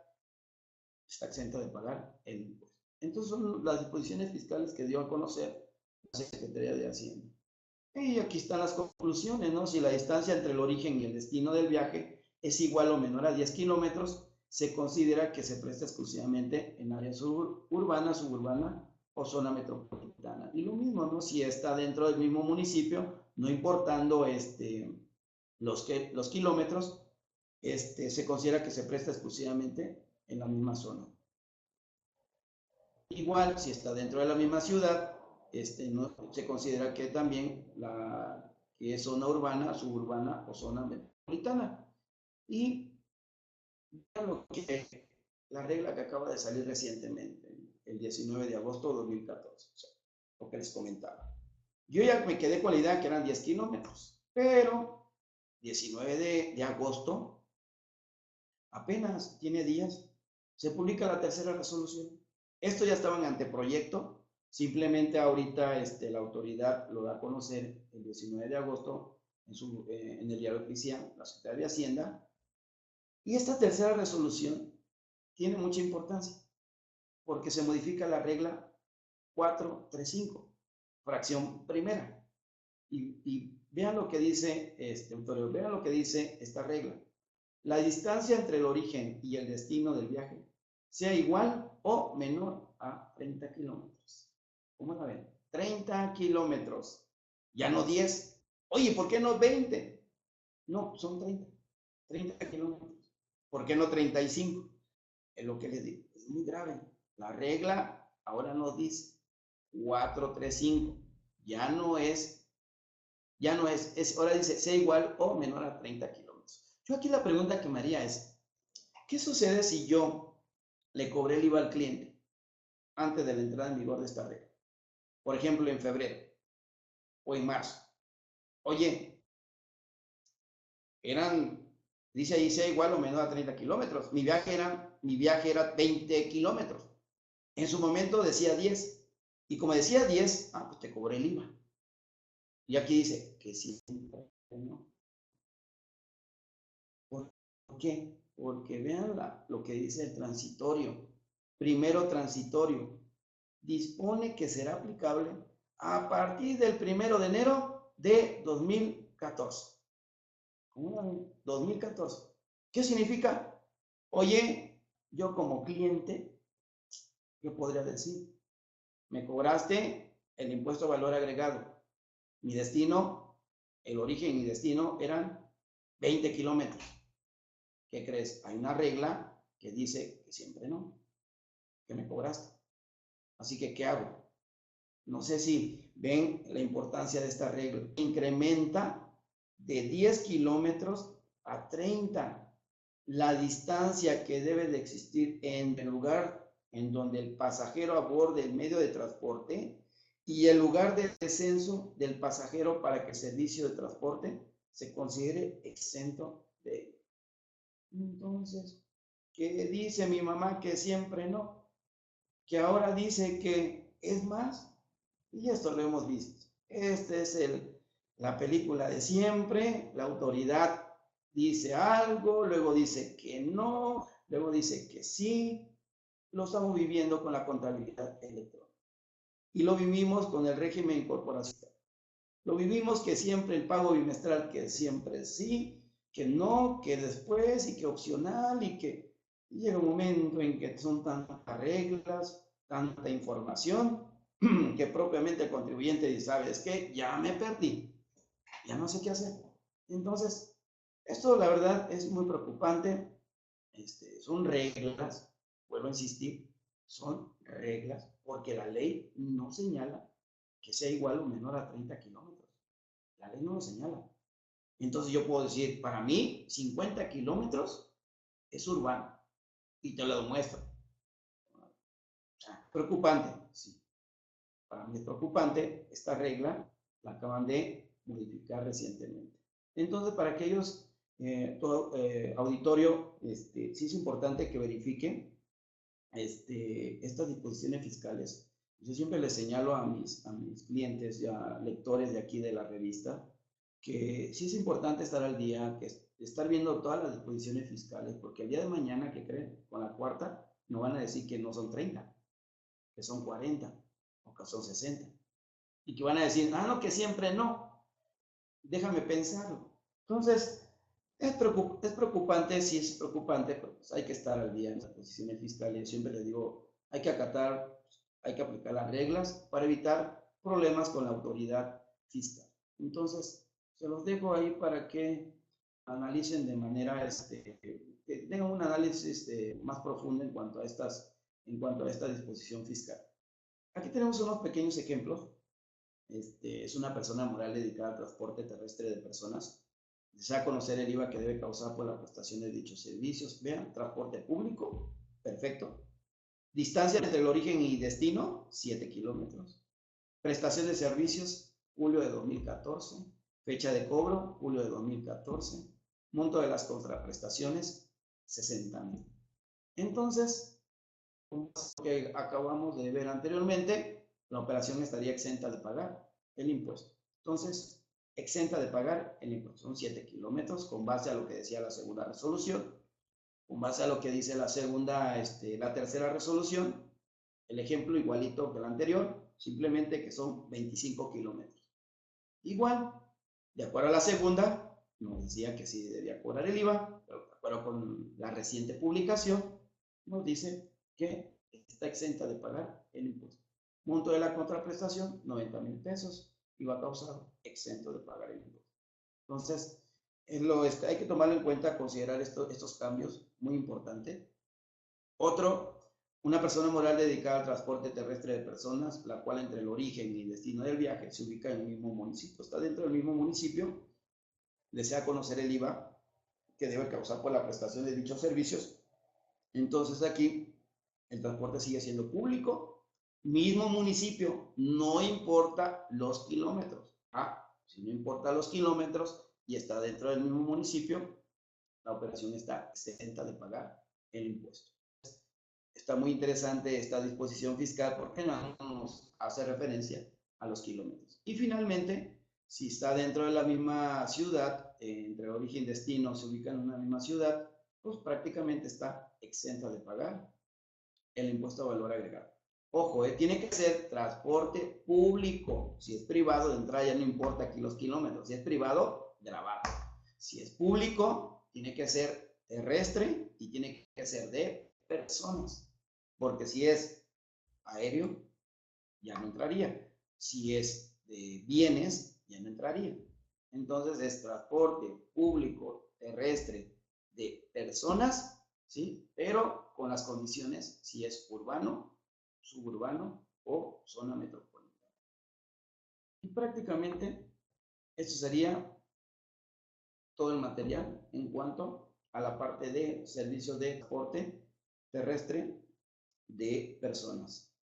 está exenta de pagar el impuesto. Entonces son las disposiciones fiscales que dio a conocer la Secretaría de Hacienda. Y aquí están las conclusiones, ¿no? Si la distancia entre el origen y el destino del viaje es igual o menor a 10 kilómetros, se considera que se presta exclusivamente en área urbana, suburbana o zona metropolitana. Y lo mismo, ¿no? Si está dentro del mismo municipio, no importando los kilómetros, se considera que se presta exclusivamente en la misma zona. Igual, si está dentro de la misma ciudad, no, se considera que también que es zona urbana, suburbana o zona metropolitana. Y lo que la regla que acaba de salir recientemente, el 19 de agosto de 2014, o sea, lo que les comentaba. Yo ya me quedé con la idea que eran 10 kilómetros, pero 19 de agosto, apenas tiene días, se publica la tercera resolución. Esto ya estaba en anteproyecto, simplemente ahorita la autoridad lo da a conocer el 19 de agosto en el diario oficial, la Secretaría de Hacienda, y esta tercera resolución tiene mucha importancia porque se modifica la regla 435, fracción primera. Y vean lo que dice, vean lo que dice esta regla. La distancia entre el origen y el destino del viaje sea igual o menor a 30 kilómetros. ¿Cómo la ven? 30 kilómetros, ya no 10. Oye, ¿por qué no 20? No, son 30 kilómetros. ¿Por qué no 35? Es lo que les digo, es muy grave. La regla ahora nos dice 435, ahora dice sea igual o menor a 30 kilómetros. Yo aquí la pregunta que me haría es, ¿qué sucede si yo le cobré el IVA al cliente antes de la entrada en vigor de esta regla? Por ejemplo, en febrero o en marzo. Oye, dice ahí sea igual o menor a 30 kilómetros. Mi viaje era 20 kilómetros. En su momento decía 10. Y como decía 10, pues te cobré el IVA. Y aquí dice que siempre no. ¿Por qué? Porque vean lo que dice el transitorio. Primero transitorio. Dispone que será aplicable a partir del 1 de enero de 2014. ¿Cómo ven? 2014. ¿Qué significa? Oye, yo como cliente, ¿qué podría decir? Me cobraste el impuesto a valor agregado. Mi destino, el origen y destino eran 20 kilómetros. ¿Qué crees? Hay una regla que dice que siempre no, que me cobraste. Así que, ¿qué hago? No sé si ven la importancia de esta regla. Incrementa de 10 kilómetros a 30 la distancia que debe de existir en el lugar en donde el pasajero aborde el medio de transporte y el lugar de descenso del pasajero para que el servicio de transporte se considere exento de ello. Entonces, ¿qué dice mi mamá? Que siempre no, que ahora dice que es más, y esto lo hemos visto. Esta es la película de siempre, la autoridad dice algo, luego dice que no, luego dice que sí. Lo estamos viviendo con la contabilidad electrónica. Y lo vivimos con el régimen corporacional. Lo vivimos que siempre el pago bimestral, que siempre sí, que no, que después y que opcional y que llega un momento en que son tantas reglas, tanta información, que propiamente el contribuyente dice, ¿sabes qué? Ya me perdí, ya no sé qué hacer. Entonces, esto la verdad es muy preocupante. Son reglas, vuelvo a insistir, son reglas, porque la ley no señala que sea igual o menor a 30 kilómetros. La ley no lo señala. Entonces yo puedo decir, para mí, 50 kilómetros es urbano, y te lo demuestro. Preocupante, sí. Para mí es preocupante, esta regla la acaban de modificar recientemente. Entonces, para aquellos auditorio, sí es importante que verifiquen estas disposiciones fiscales. Yo siempre les señalo a mis clientes y a lectores de aquí de la revista que sí es importante estar al día, que estar viendo todas las disposiciones fiscales, porque el día de mañana, ¿qué creen? Con la cuarta, no van a decir que no son 30, que son 40 o que son 60. Y que van a decir, no, que siempre no. Déjame pensarlo. Entonces, es preocupante, sí es preocupante, pero pues hay que estar al día en las posiciones fiscales. Siempre les digo, hay que acatar, hay que aplicar las reglas para evitar problemas con la autoridad fiscal. Entonces, se los dejo ahí para que analicen de manera, que tengan un análisis más profundo en cuanto a esta disposición fiscal. Aquí tenemos unos pequeños ejemplos. Es una persona moral dedicada al transporte terrestre de personas. Desea conocer el IVA que debe causar por la prestación de dichos servicios. Vean, transporte público, perfecto. Distancia entre el origen y destino, 7 kilómetros. Prestación de servicios, julio de 2014. Fecha de cobro, julio de 2014. Monto de las contraprestaciones, 60,000. Entonces, como que acabamos de ver anteriormente, la operación estaría exenta de pagar el impuesto. Entonces, exenta de pagar el impuesto. Son 7 kilómetros con base a lo que decía la segunda resolución, con base a lo que dice la tercera resolución, el ejemplo igualito que el anterior, simplemente que son 25 kilómetros. Igual, de acuerdo a la segunda, nos decía que sí debía cobrar el IVA, pero de acuerdo con la reciente publicación, nos dice que está exenta de pagar el impuesto. Monto de la contraprestación, 90,000 pesos, IVA causado, exento de pagar el impuesto. Entonces, hay que tomarlo en cuenta, considerar estos cambios, muy importante. Otro, una persona moral dedicada al transporte terrestre de personas, la cual entre el origen y destino del viaje se ubica en el mismo municipio, está dentro del mismo municipio, desea conocer el IVA que debe causar por la prestación de dichos servicios. Entonces aquí el transporte sigue siendo público, mismo municipio, no importa los kilómetros. Si no importa los kilómetros, y está dentro del mismo municipio, la operación está exenta de pagar el impuesto. Está muy interesante esta disposición fiscal porque nos hace referencia a los kilómetros. Y finalmente, si está dentro de la misma ciudad, entre origen y destino se ubica en una misma ciudad, pues prácticamente está exenta de pagar el impuesto a valor agregado. Ojo, tiene que ser transporte público. Si es privado, de entrada ya no importa aquí los kilómetros. Si es privado, grabado. Si es público, tiene que ser terrestre y tiene que ser de personas. Porque si es aéreo, ya no entraría. Si es de bienes, ya no entraría. Entonces es transporte público terrestre de personas, ¿sí? Pero con las condiciones si es urbano, suburbano o zona metropolitana. Y prácticamente eso sería todo el material en cuanto a la parte de servicios de transporte terrestre de personas.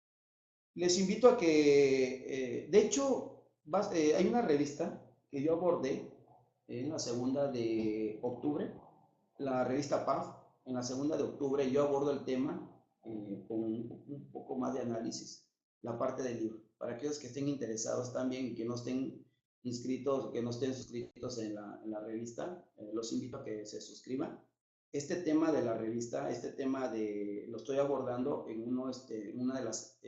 Les invito a que, de hecho, hay una revista que yo abordé en la segunda de octubre, la revista PAF. En la segunda de octubre yo abordo el tema con un poco más de análisis, la parte del libro. Para aquellos que estén interesados también y que no estén inscritos, que no estén suscritos en la revista, los invito a que se suscriban. Este tema de la revista, lo estoy abordando en una de las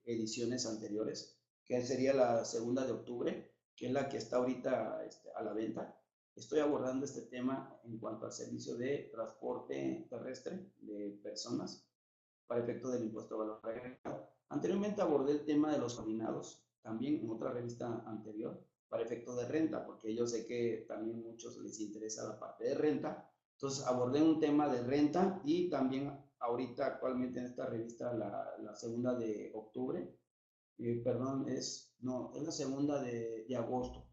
ediciones anteriores, que sería la segunda de octubre, que es la que está ahorita a la venta. Estoy abordando este tema en cuanto al servicio de transporte terrestre de personas para efecto del impuesto a valor agregado. Anteriormente abordé el tema de los combinados, también en otra revista anterior, para efecto de renta, porque yo sé que también a muchos les interesa la parte de renta. Entonces abordé un tema de renta y también ahorita actualmente en esta revista, la segunda de octubre, perdón, es la segunda de agosto,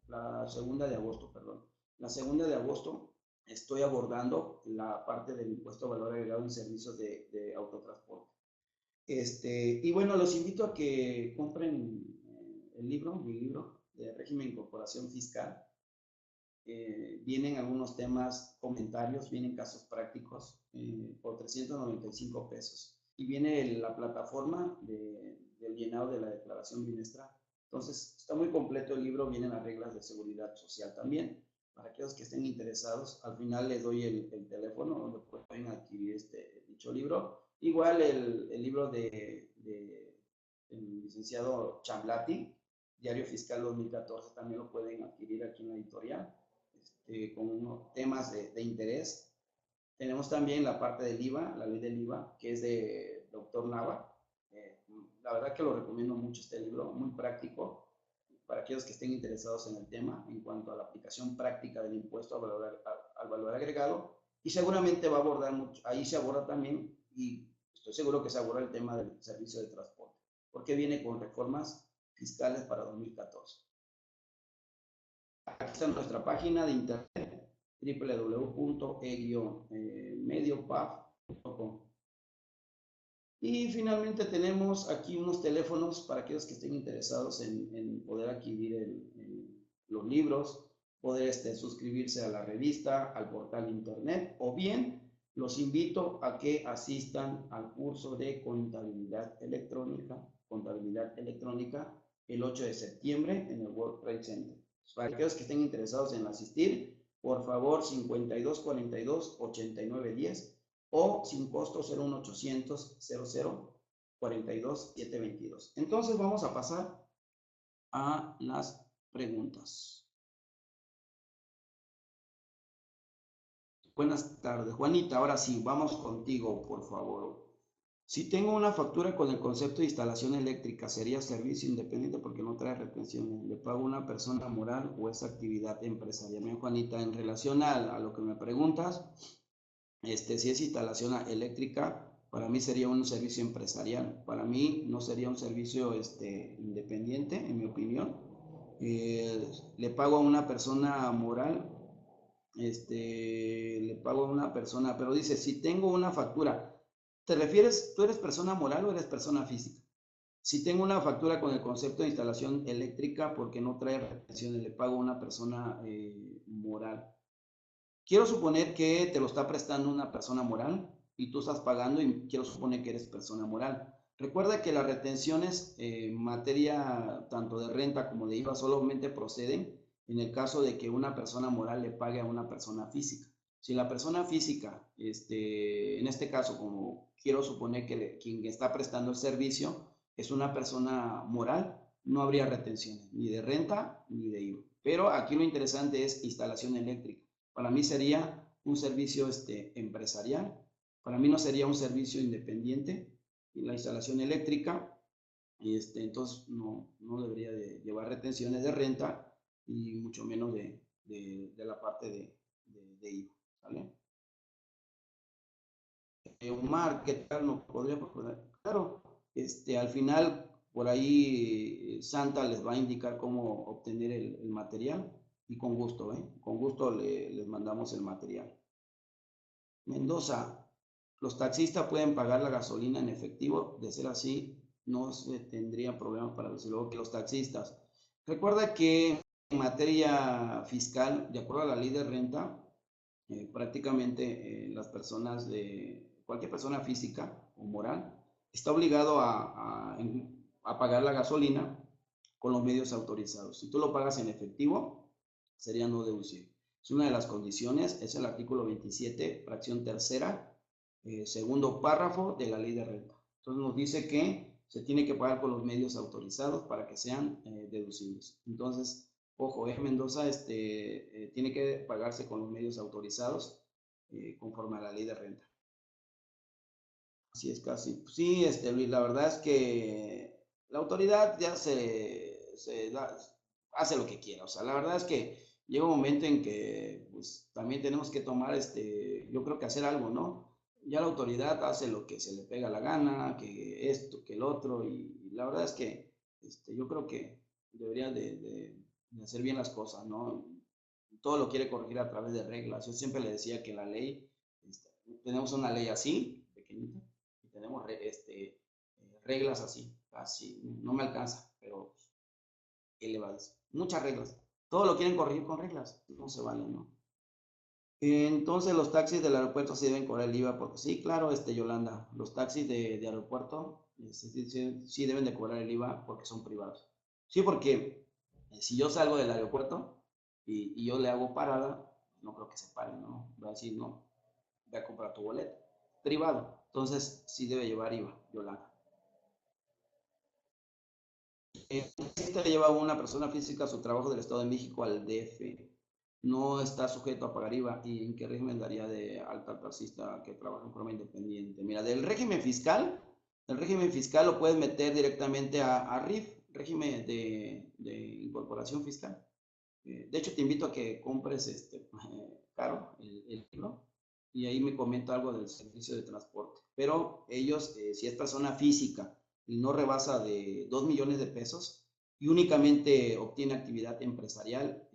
la segunda de agosto, perdón. La segunda de agosto estoy abordando la parte del impuesto a valor agregado en servicios de autotransporte. Y bueno, los invito a que compren mi libro de régimen de incorporación fiscal. Vienen algunos temas, comentarios, vienen casos prácticos por 395 pesos. Y viene la plataforma del llenado de la declaración bimestral. Entonces, está muy completo el libro, vienen las reglas de seguridad social también. Para aquellos que estén interesados, al final les doy el teléfono donde pueden adquirir dicho libro. Igual el libro del licenciado Chamblati, Diario Fiscal 2014, también lo pueden adquirir aquí en la editorial, con unos temas de interés. Tenemos también la parte del IVA, la ley del IVA, que es de doctor Nava. La verdad que lo recomiendo mucho este libro, muy práctico para aquellos que estén interesados en el tema en cuanto a la aplicación práctica del impuesto al valor agregado. Y seguramente va a abordar mucho, ahí se aborda también, y estoy seguro que se aborda el tema del servicio de transporte, porque viene con reformas fiscales para 2014. Aquí está nuestra página de internet, www.e-mediopaf.com. Y finalmente tenemos aquí unos teléfonos para aquellos que estén interesados en poder adquirir los libros, poder suscribirse a la revista, al portal internet, o bien los invito a que asistan al curso de contabilidad electrónica el 8 de septiembre en el World Trade Center. Para aquellos que estén interesados en asistir, por favor, 52 42 89 10 o sin costo 01800 00 42 722. Entonces vamos a pasar a las preguntas. Buenas tardes, Juanita. Ahora sí, vamos contigo, por favor. Si tengo una factura con el concepto de instalación eléctrica, ¿sería servicio independiente porque no trae retenciones? ¿Le pago a una persona moral o es actividad empresarial? Bien, Juanita, en relación a lo que me preguntas, si es instalación eléctrica, para mí sería un servicio empresarial. Para mí no sería un servicio independiente, en mi opinión. Le pago a una persona moral, le pago a una persona, pero dice, si tengo una factura, ¿te refieres, tú eres persona moral o eres persona física? Si tengo una factura con el concepto de instalación eléctrica porque no trae retenciones, le pago a una persona moral. Quiero suponer que te lo está prestando una persona moral y tú estás pagando y quiero suponer que eres persona moral. Recuerda que las retenciones en materia tanto de renta como de IVA solamente proceden en el caso de que una persona moral le pague a una persona física. Si la persona física, en este caso, como quiero suponer que quien está prestando el servicio es una persona moral, no habría retenciones ni de renta ni de IVA. Pero aquí lo interesante es instalación eléctrica. Para mí sería un servicio empresarial, para mí no sería un servicio independiente. Y la instalación eléctrica, entonces no debería de llevar retenciones de renta y mucho menos de la parte de IVA. ¿Sale? Omar, ¿qué tal? ¿No podría proponer? Claro, al final por ahí Santa les va a indicar cómo obtener el material y con gusto, ¿eh? Con gusto les mandamos el material. Mendoza, los taxistas pueden pagar la gasolina en efectivo, de ser así, no se tendría problemas para luego que los taxistas. Recuerda que en materia fiscal, de acuerdo a la ley de renta, prácticamente las personas cualquier persona física o moral está obligado a pagar la gasolina con los medios autorizados. Si tú lo pagas en efectivo, sería no deducible. Es una de las condiciones, es el artículo 27, fracción tercera, segundo párrafo de la ley de renta. Entonces nos dice que se tiene que pagar con los medios autorizados para que sean deducibles. Entonces, ojo, Mendoza tiene que pagarse con los medios autorizados conforme a la ley de renta. Así es casi. Sí, Luis, la verdad es que la autoridad ya hace lo que quiera. O sea, la verdad es que llega un momento en que pues también tenemos que tomar, yo creo que hacer algo, ¿no? Ya la autoridad hace lo que se le pega la gana, que esto, que el otro, y la verdad es que yo creo que debería de hacer bien las cosas, ¿no? Todo lo quiere corregir a través de reglas. Yo siempre le decía que la ley, tenemos una ley así, pequeñita, y tenemos reglas así, no me alcanza, pero elevadas, muchas reglas. Todo lo quieren corregir con reglas, no se vale, ¿no? Entonces los taxis del aeropuerto sí deben cobrar el IVA, porque sí, claro, Yolanda, los taxis de aeropuerto sí deben de cobrar el IVA porque son privados. Sí, porque si yo salgo del aeropuerto y yo le hago parada, no creo que se pare, ¿no? Va a decir, no, ve a comprar tu boleto. Privado, entonces sí debe llevar IVA, Yolanda. Esta lleva una persona física a su trabajo del Estado de México al DF. No está sujeto a pagar IVA. ¿Y en qué régimen daría de alta al taxista que trabaja en forma independiente? Mira, del régimen fiscal lo puedes meter directamente a RIF, régimen de incorporación fiscal. De hecho, te invito a que compres caro el libro y ahí me comenta algo del servicio de transporte. Pero ellos, si es persona física y no rebasa de 2 millones de pesos y únicamente obtiene actividad empresarial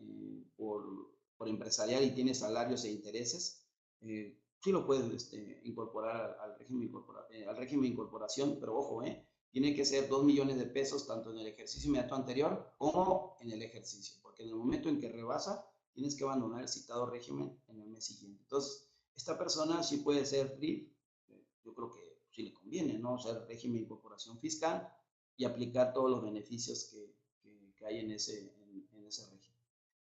por empresarial y tiene salarios e intereses, sí lo puedes incorporar al régimen de incorporación, pero ojo, tiene que ser 2 millones de pesos tanto en el ejercicio inmediato anterior como en el ejercicio, porque en el momento en que rebasa, tienes que abandonar el citado régimen en el mes siguiente. Entonces, esta persona sí puede ser RIF, yo creo que sí le conviene, ¿no? Ser régimen de incorporación fiscal y aplicar todos los beneficios que hay en ese régimen.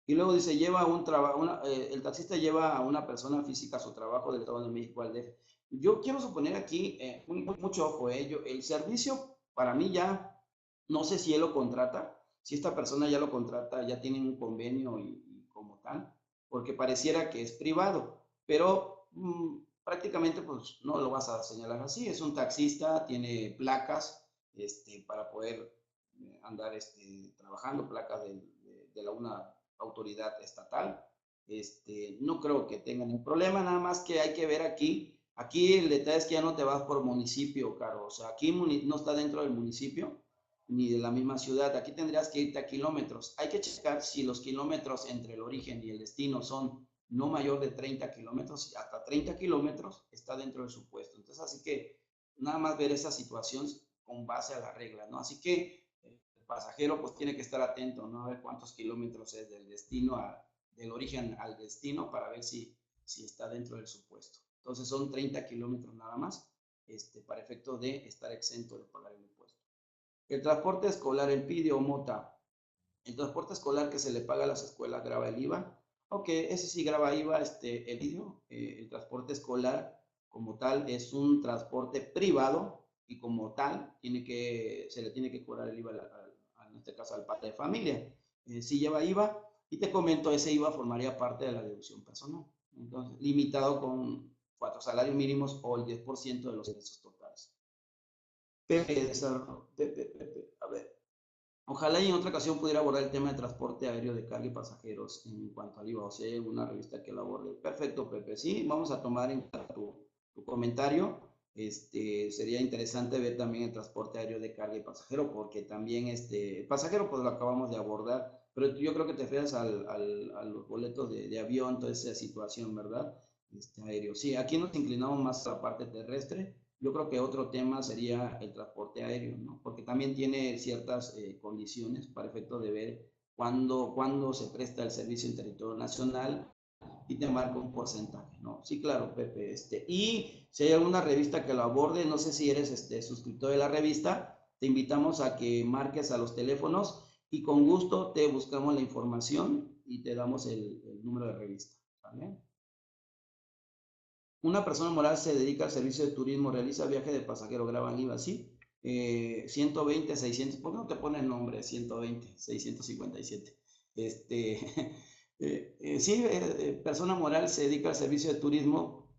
Y luego dice, el taxista lleva a una persona física a su trabajo del Estado de México al DF. Yo quiero suponer aquí, mucho ojo, el servicio para mí ya, no sé si él lo contrata, si esta persona ya lo contrata, ya tienen un convenio y como tal, porque pareciera que es privado, pero prácticamente pues no lo vas a señalar así, es un taxista, tiene placas para poder andar trabajando, placas de una autoridad estatal. No creo que tengan un problema, nada más que hay que ver aquí el detalle es que ya no te vas por municipio, Caro, o sea, aquí no está dentro del municipio ni de la misma ciudad, aquí tendrías que irte a kilómetros. Hay que checar si los kilómetros entre el origen y el destino son no mayor de 30 kilómetros, hasta 30 kilómetros está dentro del supuesto. Entonces, así que nada más ver esa situación con base a la regla, ¿no? Así que el pasajero pues tiene que estar atento, ¿no? A ver cuántos kilómetros es del destino, del origen al destino, para ver si está dentro del supuesto. Entonces son 30 kilómetros nada más, para efecto de estar exento de pagar el impuesto. El transporte escolar en PIDE o MOTA. El transporte escolar que se le paga a las escuelas grava el IVA. Ok, ese sí grava IVA, el vídeo. El transporte escolar como tal es un transporte privado y como tal se le tiene que cobrar el IVA, en este caso al padre de familia. Si lleva IVA, y te comento, ese IVA formaría parte de la deducción personal. Entonces, limitado con 4 salarios mínimos o el 10% de los ingresos totales. A ver. Ojalá y en otra ocasión pudiera abordar el tema de transporte aéreo de carga y pasajeros en cuanto al IVA, o sea, hay alguna revista que lo aborde. Perfecto, Pepe. Sí, vamos a tomar en cuenta tu comentario. Sería interesante ver también el transporte aéreo de carga y pasajero, porque también el pasajero pues lo acabamos de abordar, pero yo creo que te refieres a los boletos de avión, toda esa situación, ¿verdad? Aéreo. Sí, aquí nos inclinamos más a la parte terrestre. Yo creo que otro tema sería el transporte aéreo, ¿no? Porque también tiene ciertas condiciones para efecto de ver cuándo se presta el servicio en territorio nacional y te marca un porcentaje, ¿no? Sí, claro, Pepe. Y si hay alguna revista que lo aborde, no sé si eres suscriptor de la revista, te invitamos a que marques a los teléfonos y con gusto te buscamos la información y te damos el número de revista, ¿vale? Una persona moral se dedica al servicio de turismo, realiza viaje de pasajero, graban IVA, ¿sí? 120, 600, ¿por qué no te pone el nombre? 120, 657. Sí, persona moral se dedica al servicio de turismo,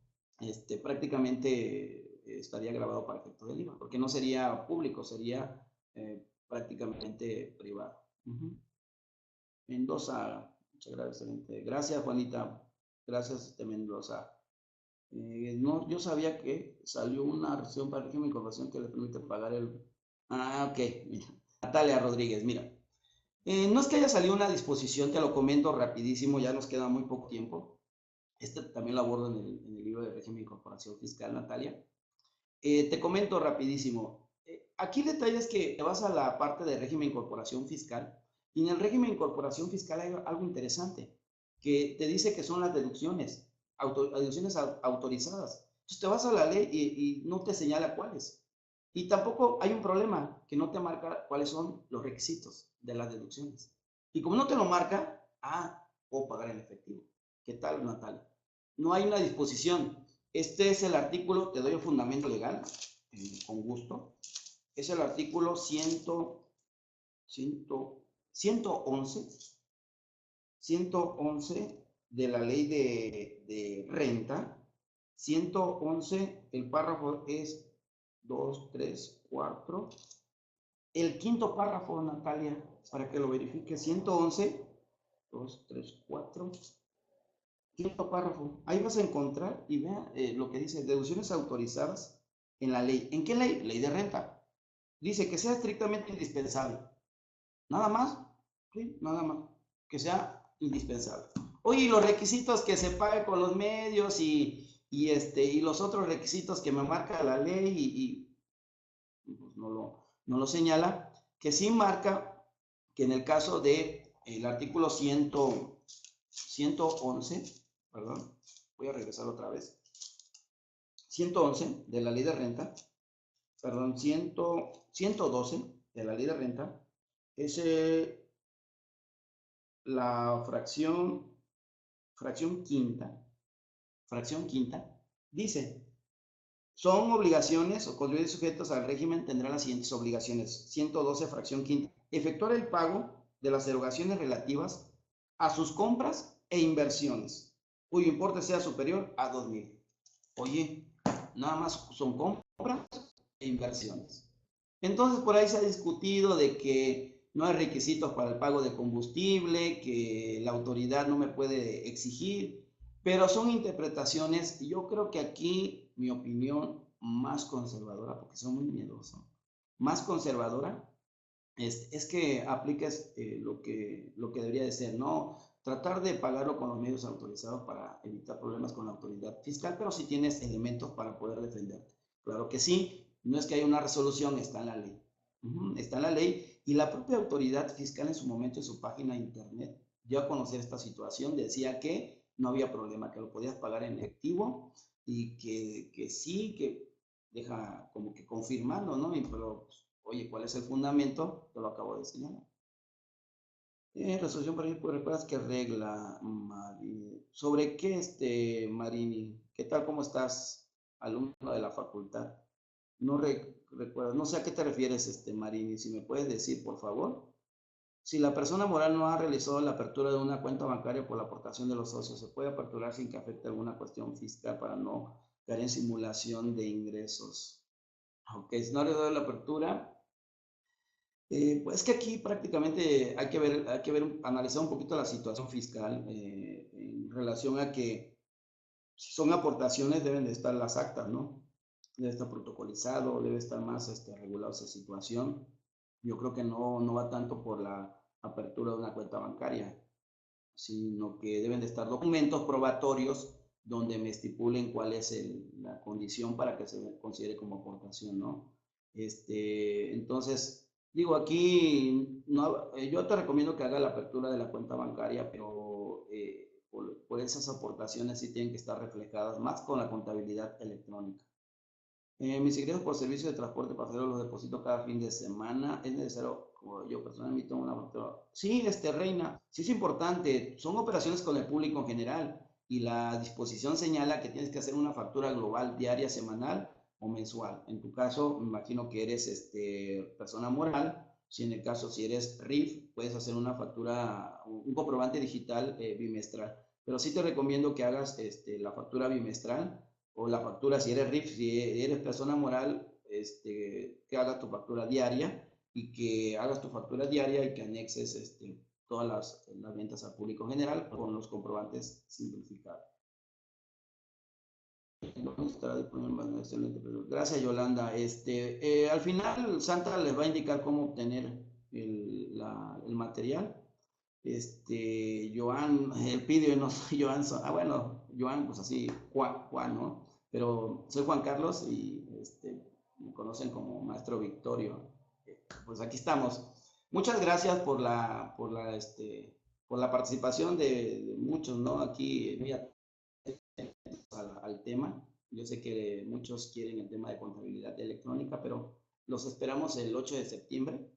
prácticamente estaría grabado para efecto del IVA, porque no sería público, sería prácticamente privado. Mendoza, muchas gracias, excelente. Gracias, Juanita. Gracias, Mendoza. No, yo sabía que salió una región para régimen de incorporación que le permite pagar el... Ah, ok, mira. Natalia Rodríguez, mira. No es que haya salido una disposición, te lo comento rapidísimo, ya nos queda muy poco tiempo. También lo abordo en el libro de régimen de incorporación fiscal, Natalia. Te comento rapidísimo. Aquí el detalle es que te vas a la parte de régimen de incorporación fiscal y en el régimen de incorporación fiscal hay algo interesante que te dice que son las deducciones, deducciones autorizadas. Entonces te vas a la ley y no te señala cuáles. Y tampoco hay un problema que no te marca cuáles son los requisitos de las deducciones. Y como no te lo marca, puedo pagar en efectivo. ¿Qué tal, Natalia? No hay una disposición. Este es el artículo, te doy un fundamento legal, con gusto. Es el artículo 111 de la ley de renta. 111, el párrafo es 2, 3, 4. El quinto párrafo, Natalia, para que lo verifique, 111, 2, 3, 4. Quinto párrafo. Ahí vas a encontrar y vea lo que dice, deducciones autorizadas en la ley. ¿En qué ley? Ley de renta. Dice que sea estrictamente indispensable. Nada más, ¿sí? Nada más. Que sea indispensable. Oye, y los requisitos que se pague con los medios y los otros requisitos que me marca la ley pues no lo señala, que sí marca que en el caso de el artículo 111, perdón, voy a regresar otra vez, 111 de la ley de renta, perdón, 112 de la ley de renta, es la fracción quinta, dice, son obligaciones o contribuyentes sujetos al régimen tendrán las siguientes obligaciones. 112, fracción quinta. Efectuar el pago de las erogaciones relativas a sus compras e inversiones, cuyo importe sea superior a 2,000. Oye, nada más son compras e inversiones. Entonces, por ahí se ha discutido de que no hay requisitos para el pago de combustible, que la autoridad no me puede exigir, pero son interpretaciones, y yo creo que aquí mi opinión más conservadora, porque son muy miedosos, más conservadora, es que apliques lo que debería de ser, ¿no? Tratar de pagarlo con los medios autorizados para evitar problemas con la autoridad fiscal, pero si tienes elementos para poder defenderte. Claro que sí, No es que haya una resolución, está en la ley. Está en la ley y la propia autoridad fiscal en su momento en su página de internet dio a conocer esta situación, decía que no había problema, que lo podías pagar en efectivo y que sí, que deja como que confirmando, ¿no? Pero, pues, oye, ¿cuál es el fundamento? Te lo acabo de señalar. Resolución para ir por recuerdas qué regla, Marini. ¿Sobre qué, Marini? ¿Qué tal? ¿Cómo estás? Alumno de la facultad. No recuerdas, no sé a qué te refieres, Marini. Si me puedes decir, por favor. Si la persona moral no ha realizado la apertura de una cuenta bancaria por la aportación de los socios, se puede aperturar sin que afecte alguna cuestión fiscal para no caer en simulación de ingresos. Aunque si no ha realizado la apertura, pues que aquí prácticamente hay que ver, analizar un poquito la situación fiscal en relación a que si son aportaciones deben de estar las actas, ¿no? Debe estar protocolizado, debe estar más regulado esa situación. Yo creo que no va tanto por la apertura de una cuenta bancaria, sino que deben de estar documentos probatorios donde me estipulen cuál es la condición para que se considere como aportación, ¿no? Entonces, digo, aquí no, yo te recomiendo que haga la apertura de la cuenta bancaria, pero por esas aportaciones sí tienen que estar reflejadas más con la contabilidad electrónica. Mis ingresos por servicio de transporte pasajero los deposito cada fin de semana. Es necesario, como yo personalmente tomo una factura. Sí, Reina, sí es importante. Son operaciones con el público en general y la disposición señala que tienes que hacer una factura global diaria, semanal o mensual. En tu caso, me imagino que eres persona moral. Si en el caso, si eres RIF, puedes hacer una factura, un comprobante digital bimestral. Pero sí te recomiendo que hagas la factura bimestral o la factura, si eres RIF, si eres persona moral, que hagas tu factura diaria y que hagas tu factura diaria y que anexes todas las ventas al público general con los comprobantes simplificados. Estará disponible, excelente. Gracias, Yolanda. Al final, Santa les va a indicar cómo obtener el material. Joan, Elpidio, no soy Joan, bueno, Joan, pues así, Juan, ¿no? Pero soy Juan Carlos y me conocen como Maestro Victorio. Pues aquí estamos. Muchas gracias por la participación de muchos, ¿no? Aquí, mira, al tema. Yo sé que muchos quieren el tema de contabilidad electrónica, pero los esperamos el 8 de septiembre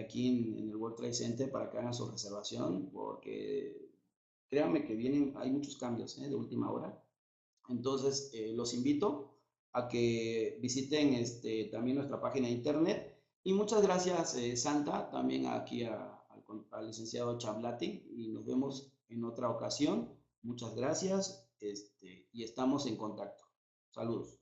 aquí en el World Trade Center para que hagan su reservación, porque créanme que hay muchos cambios de última hora. Entonces, los invito a que visiten también nuestra página de internet. Y muchas gracias, Santa, también aquí al licenciado Chablati, y nos vemos en otra ocasión. Muchas gracias y estamos en contacto. Saludos.